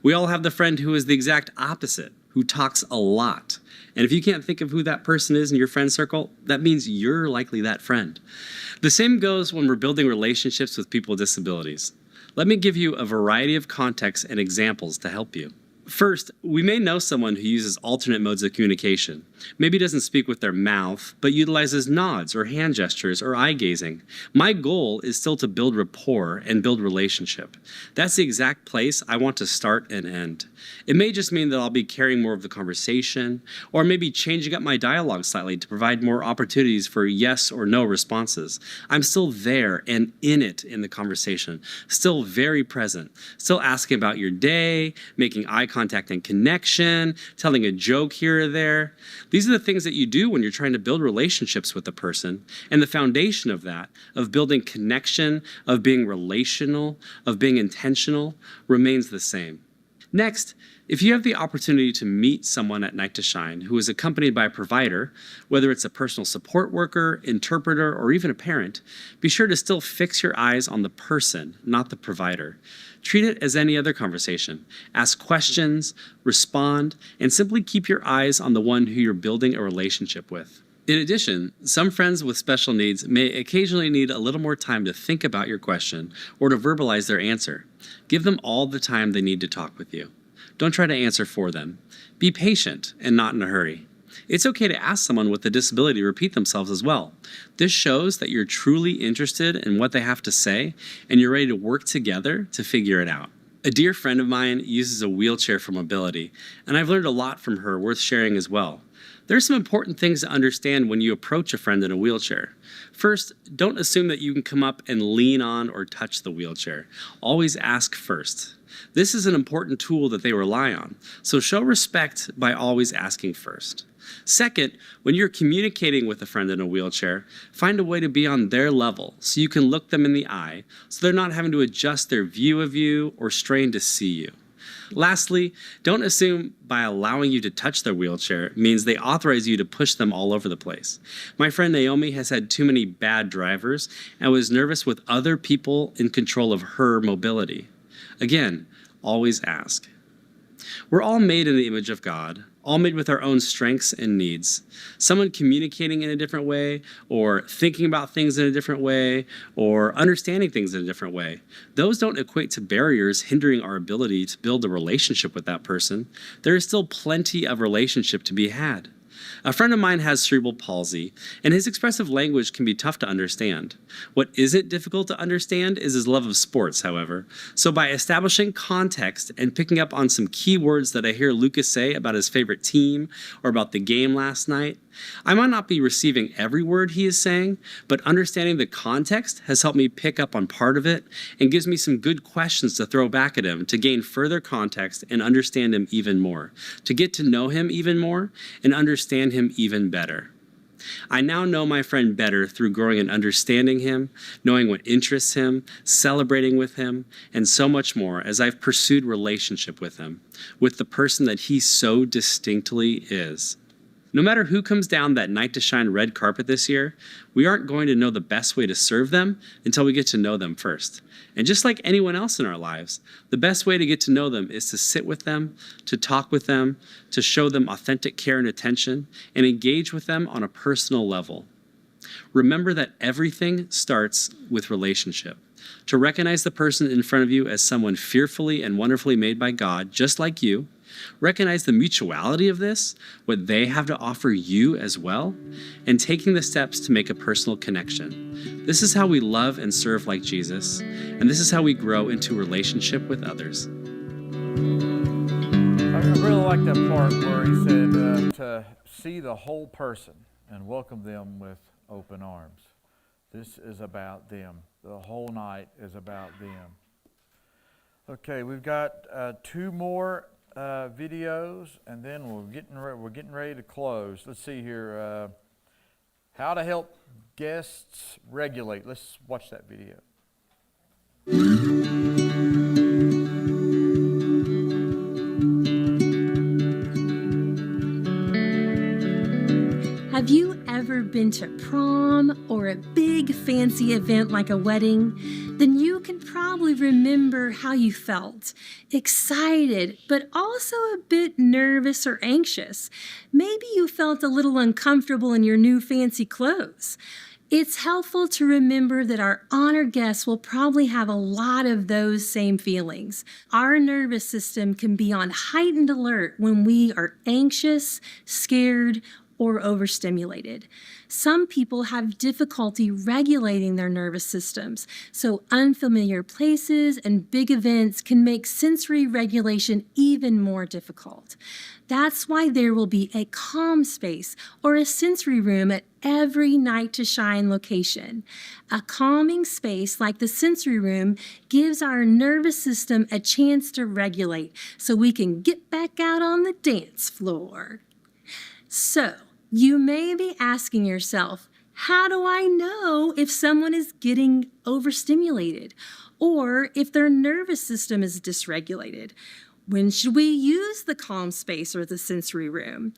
We all have the friend who is the exact opposite, who talks a lot. And if you can't think of who that person is in your friend circle, that means you're likely that friend. The same goes when we're building relationships with people with disabilities. Let me give you a variety of contexts and examples to help you. First, we may know someone who uses alternate modes of communication. Maybe doesn't speak with their mouth, but utilizes nods or hand gestures or eye gazing. My goal is still to build rapport and build relationship. That's the exact place I want to start and end. It may just mean that I'll be carrying more of the conversation, or maybe changing up my dialogue slightly to provide more opportunities for yes or no responses. I'm still there and in it in the conversation, still very present, still asking about your day, making eye contact and connection, telling a joke here or there. These are the things that you do when you're trying to build relationships with a person. And the foundation of that, of building connection, of being relational, of being intentional, remains the same. Next, if you have the opportunity to meet someone at Night to Shine who is accompanied by a provider, whether it's a personal support worker, interpreter, or even a parent, be sure to still fix your eyes on the person, not the provider. Treat it as any other conversation. Ask questions, respond, and simply keep your eyes on the one who you're building a relationship with. In addition, some friends with special needs may occasionally need a little more time to think about your question or to verbalize their answer. Give them all the time they need to talk with you. Don't try to answer for them. Be patient and not in a hurry. It's okay to ask someone with a disability to repeat themselves as well. This shows that you're truly interested in what they have to say and you're ready to work together to figure it out. A dear friend of mine uses a wheelchair for mobility, and I've learned a lot from her worth sharing as well. There are some important things to understand when you approach a friend in a wheelchair. First, don't assume that you can come up and lean on or touch the wheelchair. Always ask first. This is an important tool that they rely on, so show respect by always asking first. Second, when you're communicating with a friend in a wheelchair, find a way to be on their level so you can look them in the eye, so they're not having to adjust their view of you or strain to see you. Lastly, don't assume by allowing you to touch their wheelchair means they authorize you to push them all over the place. My friend Naomi has had too many bad drivers and was nervous with other people in control of her mobility. Again, always ask. We're all made in the image of God, all made with our own strengths and needs. Someone communicating in a different way, or thinking about things in a different way, or understanding things in a different way. Those don't equate to barriers hindering our ability to build a relationship with that person. There is still plenty of relationship to be had. A friend of mine has cerebral palsy, and his expressive language can be tough to understand. What isn't difficult to understand is his love of sports, however. So by establishing context and picking up on some key words that I hear Lucas say about his favorite team or about the game last night, I might not be receiving every word he is saying, but understanding the context has helped me pick up on part of it and gives me some good questions to throw back at him to gain further context and understand him even more, to get to know him even more and understand him even better. I now know my friend better through growing and understanding him, knowing what interests him, celebrating with him, and so much more as I've pursued relationship with him, with the person that he so distinctly is. No matter who comes down that Night to Shine red carpet this year, we aren't going to know the best way to serve them until we get to know them first. And just like anyone else in our lives, the best way to get to know them is to sit with them, to talk with them, to show them authentic care and attention, and engage with them on a personal level. Remember that everything starts with relationship. To recognize the person in front of you as someone fearfully and wonderfully made by God, just like you, recognize the mutuality of this, what they have to offer you as well, and taking the steps to make a personal connection. This is how we love and serve like Jesus, and this is how we grow into relationship with others. I really like that part where he said to see the whole person and welcome them with open arms. This is about them. The whole night is about them. Okay, we've got 2 more videos, and then we're getting ready to close. Let's see here. How to help guests regulate. Let's watch that video. ever been to prom or a big fancy event like a wedding, then you can probably remember how you felt. Excited, but also a bit nervous or anxious. Maybe you felt a little uncomfortable in your new fancy clothes. It's helpful to remember that our honored guests will probably have a lot of those same feelings. Our nervous system can be on heightened alert when we are anxious, scared, or overstimulated. Some people have difficulty regulating their nervous systems, so unfamiliar places and big events can make sensory regulation even more difficult. That's why there will be a calm space or a sensory room at every Night to Shine location. A calming space like the sensory room gives our nervous system a chance to regulate so we can get back out on the dance floor. So, you may be asking yourself, how do I know if someone is getting overstimulated or if their nervous system is dysregulated? When should we use the calm space or the sensory room?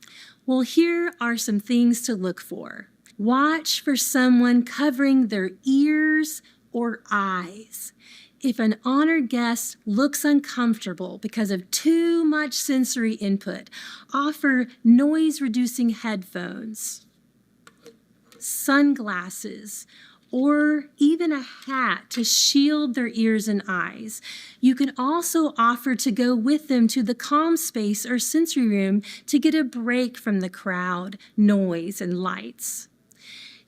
Well, here are some things to look for. Watch for someone covering their ears or eyes. If an honored guest looks uncomfortable because of too much sensory input, offer noise-reducing headphones, sunglasses, or even a hat to shield their ears and eyes. You can also offer to go with them to the calm space or sensory room to get a break from the crowd, noise, and lights.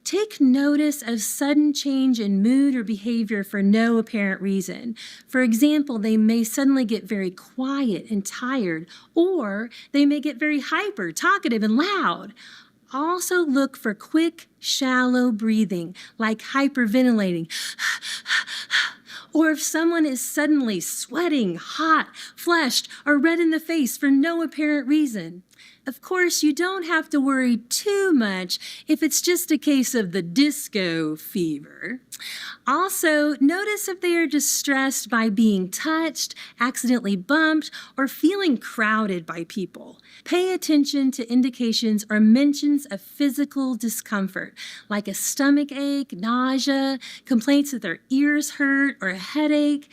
Take notice of sudden change in mood or behavior for no apparent reason. For example, they may suddenly get very quiet and tired, or they may get very hyper, talkative, and loud. Also look for quick, shallow breathing, like hyperventilating. Or if someone is suddenly sweating, hot, flushed, or red in the face for no apparent reason. Of course, you don't have to worry too much if it's just a case of the disco fever. Also, notice if they are distressed by being touched, accidentally bumped, or feeling crowded by people. Pay attention to indications or mentions of physical discomfort, like a stomach ache, nausea, complaints that their ears hurt, or a headache.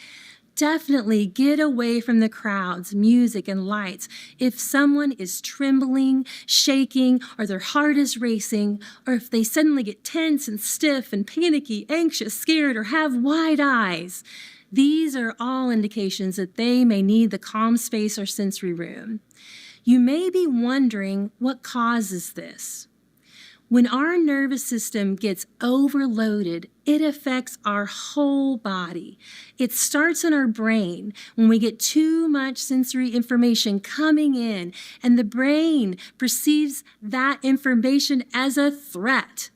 Definitely get away from the crowds, music, and lights if someone is trembling, shaking, or their heart is racing, or if they suddenly get tense and stiff and panicky, anxious, scared, or have wide eyes. These are all indications that they may need the calm space or sensory room. You may be wondering what causes this. When our nervous system gets overloaded, it affects our whole body. It starts in our brain when we get too much sensory information coming in, and the brain perceives that information as a threat.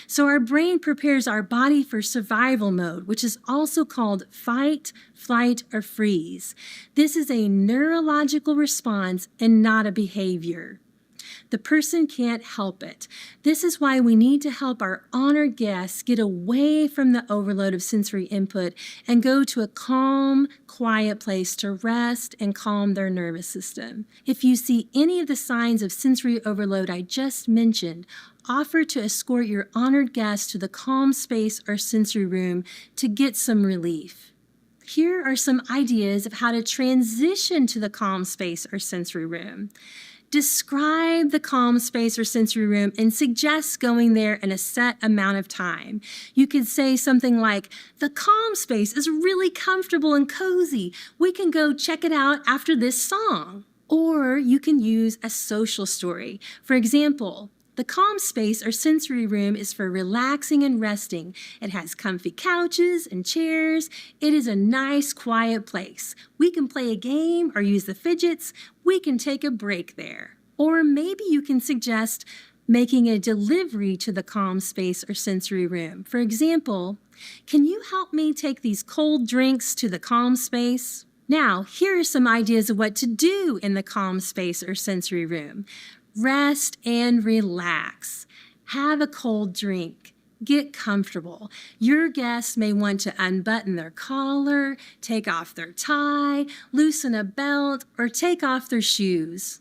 So our brain prepares our body for survival mode, which is also called fight, flight, or freeze. This is a neurological response and not a behavior. The person can't help it. This is why we need to help our honored guests get away from the overload of sensory input and go to a calm, quiet place to rest and calm their nervous system. If you see any of the signs of sensory overload I just mentioned, offer to escort your honored guests to the calm space or sensory room to get some relief. Here are some ideas of how to transition to the calm space or sensory room. Describe the calm space or sensory room and suggest going there in a set amount of time. You could say something like, the calm space is really comfortable and cozy. We can go check it out after this song. Or you can use a social story. For example, the calm space or sensory room is for relaxing and resting. It has comfy couches and chairs. It is a nice, quiet place. We can play a game or use the fidgets. We can take a break there. Or maybe you can suggest making a delivery to the calm space or sensory room. For example, can you help me take these cold drinks to the calm space? Now, here are some ideas of what to do in the calm space or sensory room. Rest and relax. Have a cold drink. Get comfortable. Your guests may want to unbutton their collar, take off their tie, loosen a belt, or take off their shoes.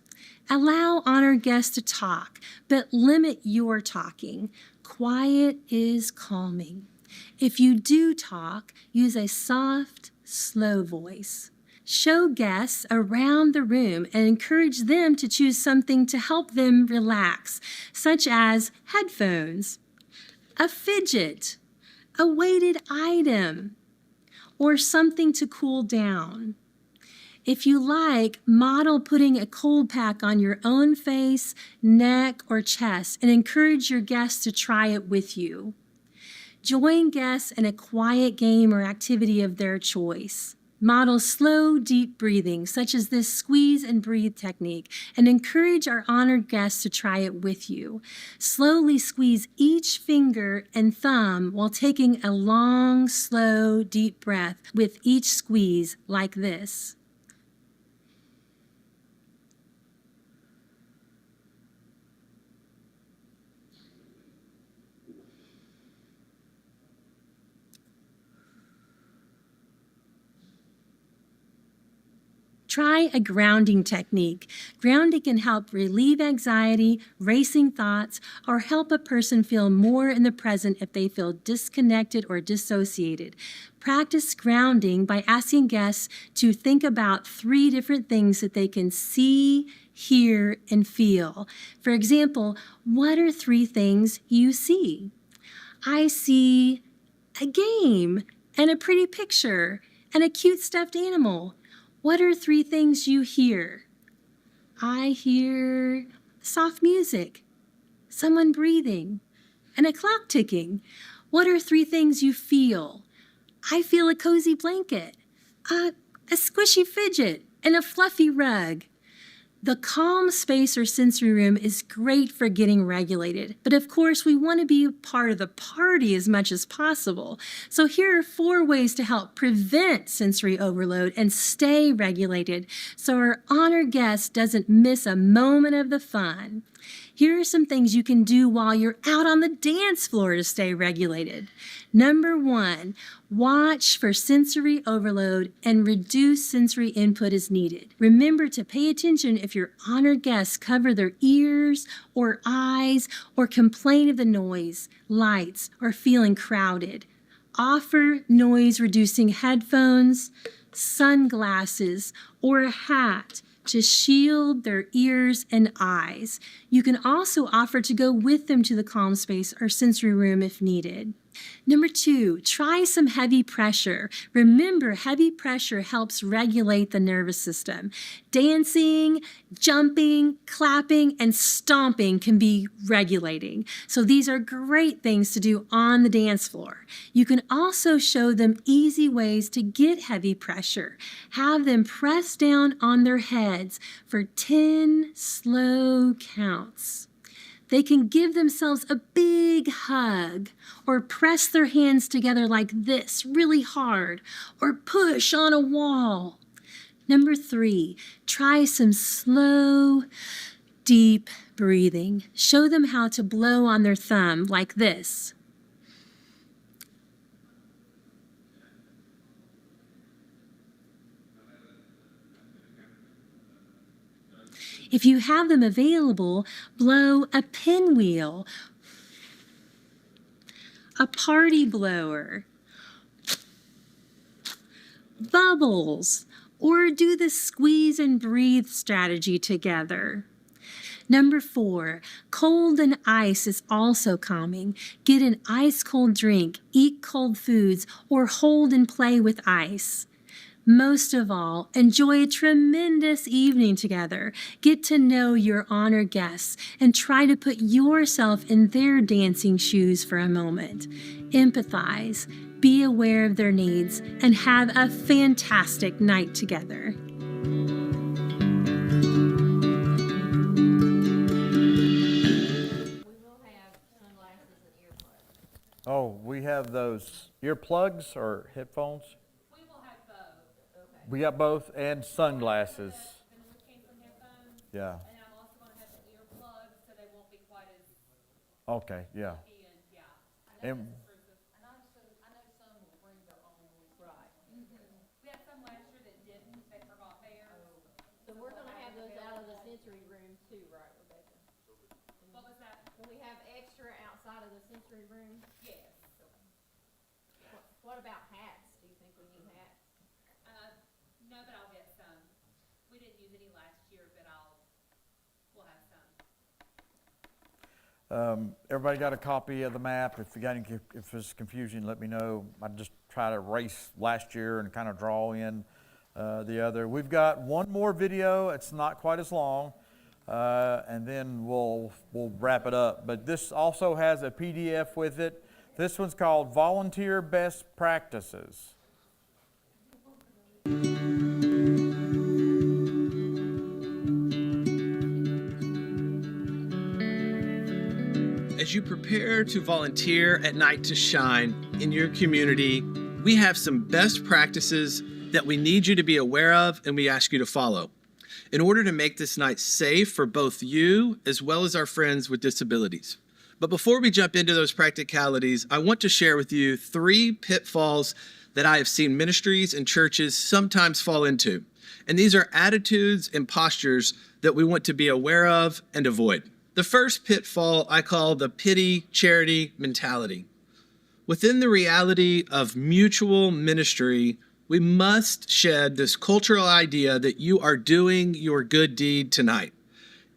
Allow honored guests to talk, but limit your talking. Quiet is calming. If you do talk, use a soft, slow voice. Show guests around the room and encourage them to choose something to help them relax, such as headphones, a fidget, a weighted item, or something to cool down. If you like, model putting a cold pack on your own face, neck, or chest and encourage your guests to try it with you. Join guests in a quiet game or activity of their choice. Model slow, deep breathing, such as this squeeze and breathe technique, and encourage our honored guests to try it with you. Slowly squeeze each finger and thumb while taking a long, slow, deep breath with each squeeze, like this. Try a grounding technique. Grounding can help relieve anxiety, racing thoughts, or help a person feel more in the present if they feel disconnected or dissociated. Practice grounding by asking guests to think about 3 different things that they can see, hear, and feel. For example, what are 3 things you see? I see a game and a pretty picture and a cute stuffed animal. What are 3 things you hear? I hear soft music, someone breathing, and a clock ticking. What are 3 things you feel? I feel a cozy blanket, a squishy fidget, and a fluffy rug. The calm space or sensory room is great for getting regulated, but of course we want to be a part of the party as much as possible. So here are 4 ways to help prevent sensory overload and stay regulated so our honored guest doesn't miss a moment of the fun. Here are some things you can do while you're out on the dance floor to stay regulated. Number 1, watch for sensory overload and reduce sensory input as needed. Remember to pay attention if your honored guests cover their ears or eyes or complain of the noise, lights, or feeling crowded. Offer noise-reducing headphones, sunglasses, or a hat to shield their ears and eyes. You can also offer to go with them to the calm space or sensory room if needed. Number 2, try some heavy pressure. Remember, heavy pressure helps regulate the nervous system. Dancing, jumping, clapping, and stomping can be regulating. So these are great things to do on the dance floor. You can also show them easy ways to get heavy pressure. Have them press down on their heads for 10 slow counts. They can give themselves a big hug or press their hands together like this really hard or push on a wall. Number 3, try some slow, deep breathing. Show them how to blow on their thumb like this. If you have them available, blow a pinwheel, a party blower, bubbles, or do the squeeze and breathe strategy together. Number 4, cold and ice is also calming. Get an ice cold drink, eat cold foods, or hold and play with ice. Most of all, enjoy a tremendous evening together. Get to know your honored guests and try to put yourself in their dancing shoes for a moment. Empathize, be aware of their needs, and have a fantastic night together. We will have sunglasses and earplugs. Oh, we have those earplugs or headphones? We will have both. Okay. We got both and sunglasses. The noise canceling headphones, Yeah. and I'm also gonna have the earplugs, so they won't be quite as Okay, yeah. key and, yeah. And I know some will bring their own. Right. We had some last year that didn't, they forgot theirs. So we're gonna have those out of the sensory room too, right, Rebecca? What was that? Will we have extra outside of the sensory room? Yes. What about hats? Do you think we need hats? No, but I'll get some. We didn't use any last year, but we'll have some. Everybody got a copy of the map? If you got any, if there's confusion, let me know. I just try to erase last year and kind of draw in the other. We've got one more video. It's not quite as long, and then we'll wrap it up. But this also has a PDF with it. This one's called Volunteer Best Practices. As you prepare to volunteer at Night to Shine in your community, we have some best practices that we need you to be aware of and we ask you to follow in order to make this night safe for both you as well as our friends with disabilities. But before we jump into those practicalities, I want to share with you 3 pitfalls that I have seen ministries and churches sometimes fall into. And these are attitudes and postures that we want to be aware of and avoid. The first pitfall I call the pity charity mentality. Within the reality of mutual ministry, we must shed this cultural idea that you are doing your good deed tonight.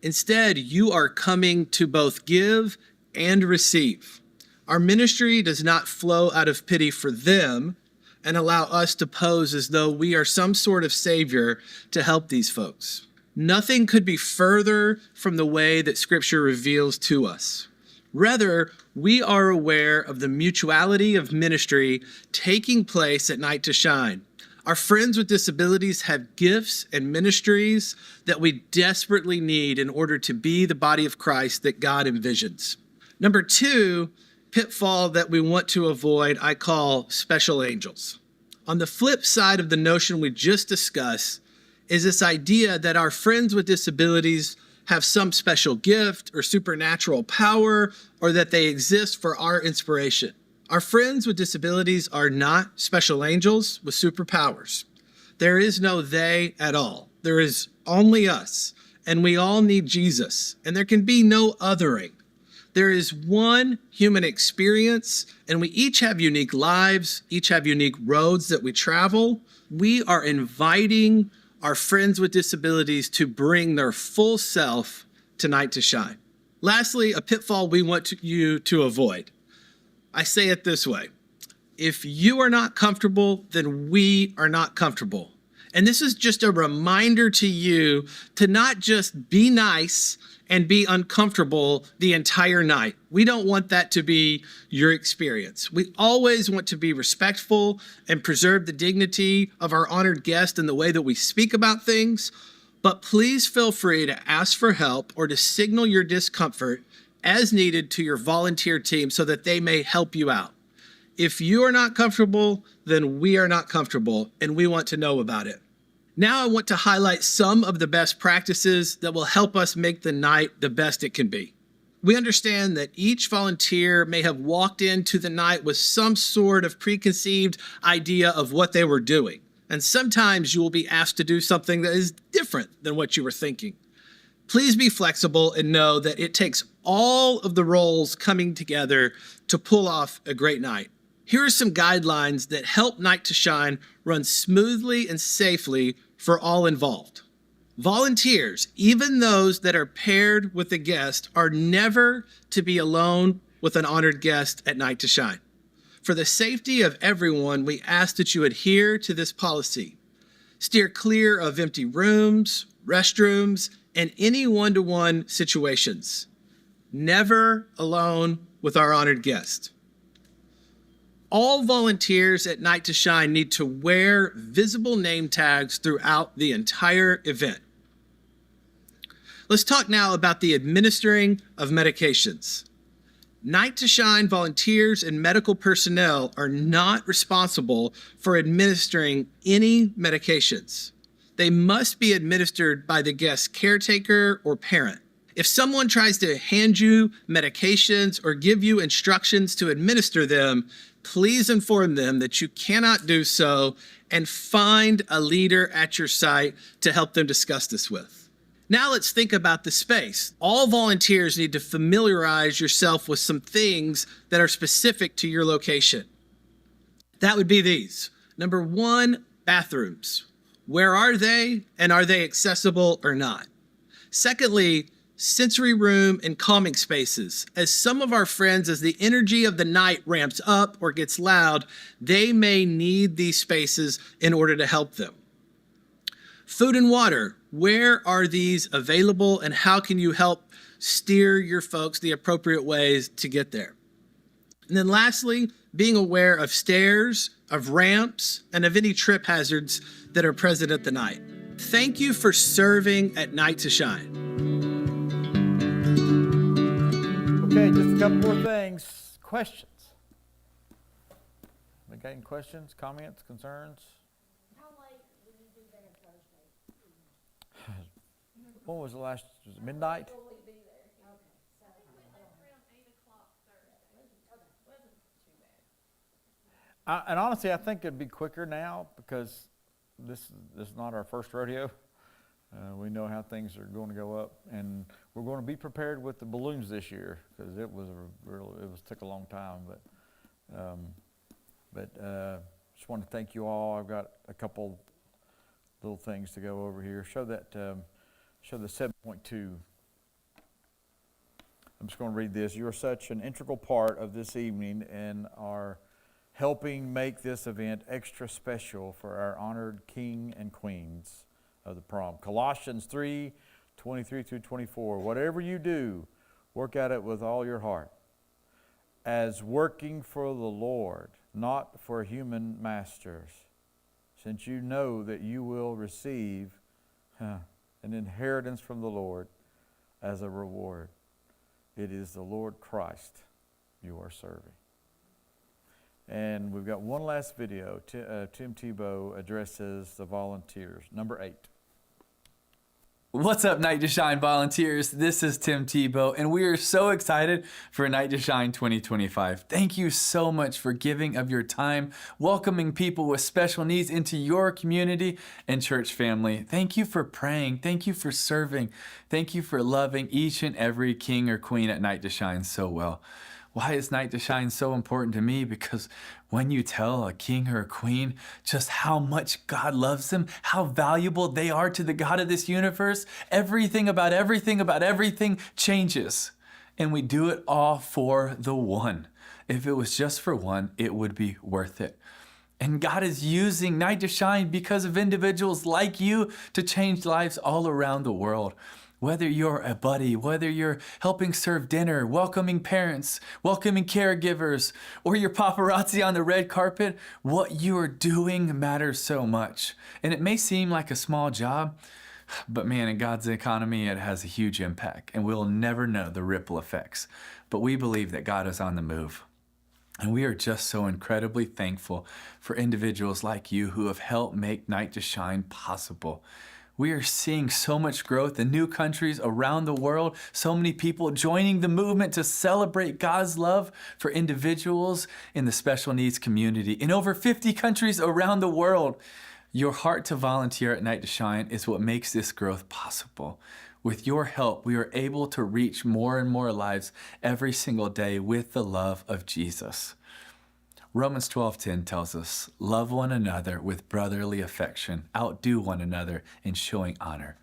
Instead, you are coming to both give and receive. Our ministry does not flow out of pity for them and allow us to pose as though we are some sort of savior to help these folks. Nothing could be further from the way that Scripture reveals to us. Rather, we are aware of the mutuality of ministry taking place at Night to Shine. Our friends with disabilities have gifts and ministries that we desperately need in order to be the body of Christ that God envisions. Number 2, pitfall that we want to avoid, I call special angels. On the flip side of the notion we just discussed is this idea that our friends with disabilities have some special gift or supernatural power, or that they exist for our inspiration. Our friends with disabilities are not special angels with superpowers. There is no they at all. There is only us, and we all need Jesus, and there can be no othering. There is one human experience, and we each have unique lives, each have unique roads that we travel. We are inviting our friends with disabilities to bring their full self to Night to Shine. Lastly, a pitfall we want you to avoid. I say it this way: if you are not comfortable, then we are not comfortable. And this is just a reminder to you to not just be nice and be uncomfortable the entire night. We don't want that to be your experience. We always want to be respectful and preserve the dignity of our honored guest in the way that we speak about things. But please feel free to ask for help or to signal your discomfort as needed to your volunteer team so that they may help you out. If you are not comfortable, then we are not comfortable, and we want to know about it. Now I want to highlight some of the best practices that will help us make the night the best it can be. We understand that each volunteer may have walked into the night with some sort of preconceived idea of what they were doing. And sometimes you will be asked to do something that is different than what you were thinking. Please be flexible and know that it takes all of the roles coming together to pull off a great night. Here are some guidelines that help Night to Shine run smoothly and safely for all involved. Volunteers, even those that are paired with a guest, are never to be alone with an honored guest at Night to Shine. For the safety of everyone, we ask that you adhere to this policy. Steer clear of empty rooms, restrooms, and any one-to-one situations. Never alone with our honored guest. All volunteers at Night to Shine need to wear visible name tags throughout the entire event. Let's talk now about the administering of medications. Night to Shine volunteers and medical personnel are not responsible for administering any medications. They must be administered by the guest's caretaker or parent. If someone tries to hand you medications or give you instructions to administer them, please inform them that you cannot do so and find a leader at your site to help them discuss this with. Now let's think about the space. All volunteers need to familiarize yourself with some things that are specific to your location. That would be these. Number 1, bathrooms. Where are they, and are they accessible or not? Secondly, sensory room and calming spaces. As some of our friends, as the energy of the night ramps up or gets loud, they may need these spaces in order to help them. Food and water. Where are these available, and how can you help steer your folks the appropriate ways to get there? And then lastly, being aware of stairs, of ramps, and of any trip hazards that are present at the night. Thank you for serving at Night to Shine. Okay, just a couple more things. Questions? We got any questions, comments, concerns? How late will you be there Thursday? When was the last, was it midnight? Will we be there? Okay, so. Around 8 o'clock Thursday. Wasn't too bad. And honestly, I think it'd be quicker now because this is not our first rodeo. We know how things are going to go up, and we're going to be prepared with the balloons this year because it took a long time. But just want to thank you all. I've got a couple little things to go over here. Show the 7.2. I'm just going to read this. You are such an integral part of this evening and are helping make this event extra special for our honored king and queens of the prom. Colossians 3:23-24. Whatever you do, work at it with all your heart, as working for the Lord, not for human masters, since you know that you will receive an inheritance from the Lord as a reward. It is the Lord Christ you are serving. And we've got one last video. Tim Tebow addresses the volunteers. Number 8. What's up, Night to Shine volunteers? This is Tim Tebow, and we are so excited for Night to Shine 2025. Thank you so much for giving of your time, welcoming people with special needs into your community and church family. Thank you for praying. Thank you for serving. Thank you for loving each and every king or queen at Night to Shine so well. Why is Night to Shine so important to me? Because when you tell a king or a queen just how much God loves them, how valuable they are to the God of this universe, everything changes. And we do it all for the one. If it was just for one, it would be worth it. And God is using Night to Shine because of individuals like you to change lives all around the world. Whether you're a buddy, whether you're helping serve dinner, welcoming parents, welcoming caregivers, or you're paparazzi on the red carpet, what you are doing matters so much. And it may seem like a small job, but man, in God's economy, it has a huge impact, and we'll never know the ripple effects. But we believe that God is on the move. And we are just so incredibly thankful for individuals like you who have helped make Night to Shine possible. We are seeing so much growth in new countries around the world, so many people joining the movement to celebrate God's love for individuals in the special needs community in over 50 countries around the world. Your heart to volunteer at Night to Shine is what makes this growth possible. With your help, we are able to reach more and more lives every single day with the love of Jesus. Romans 12:10 tells us, love one another with brotherly affection, outdo one another in showing honor.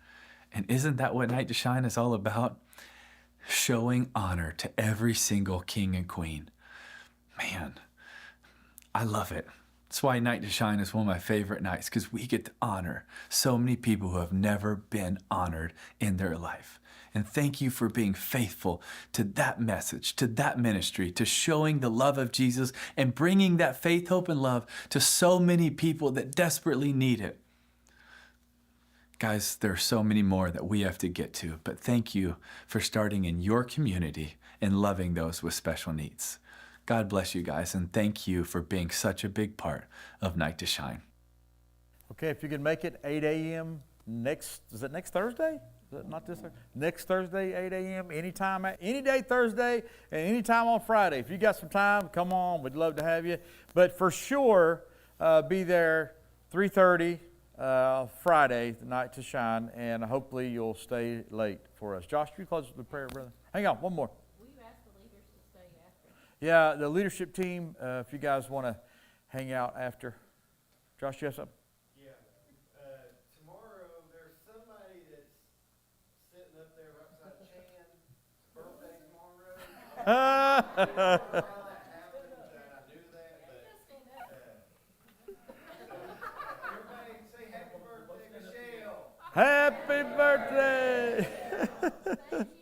And isn't that what Night to Shine is all about? Showing honor to every single king and queen. Man, I love it. That's why Night to Shine is one of my favorite nights, because we get to honor so many people who have never been honored in their life. And thank you for being faithful to that message, to that ministry, to showing the love of Jesus and bringing that faith, hope, and love to so many people that desperately need it. Guys, there are so many more that we have to get to, but thank you for starting in your community and loving those with special needs. God bless you guys, and thank you for being such a big part of Night to Shine. Okay, if you can make it 8 a.m. next Thursday? Is it not this Thursday? Next Thursday, 8 a.m., anytime, any day Thursday, and anytime on Friday. If you got some time, come on. We'd love to have you. But for sure, be there 3:30 Friday, the night to shine, and hopefully you'll stay late for us. Josh, you close with the prayer, brother. Hang on, one more. Will you ask the leaders to stay after? Yeah, the leadership team, if you guys want to hang out after. Josh, you have something? Yeah. Tomorrow, there's somebody that's sitting up there outside Chan's birthday tomorrow. I don't know how that happened, I knew that, but everybody say happy birthday, Michelle. Happy birthday! Thank you.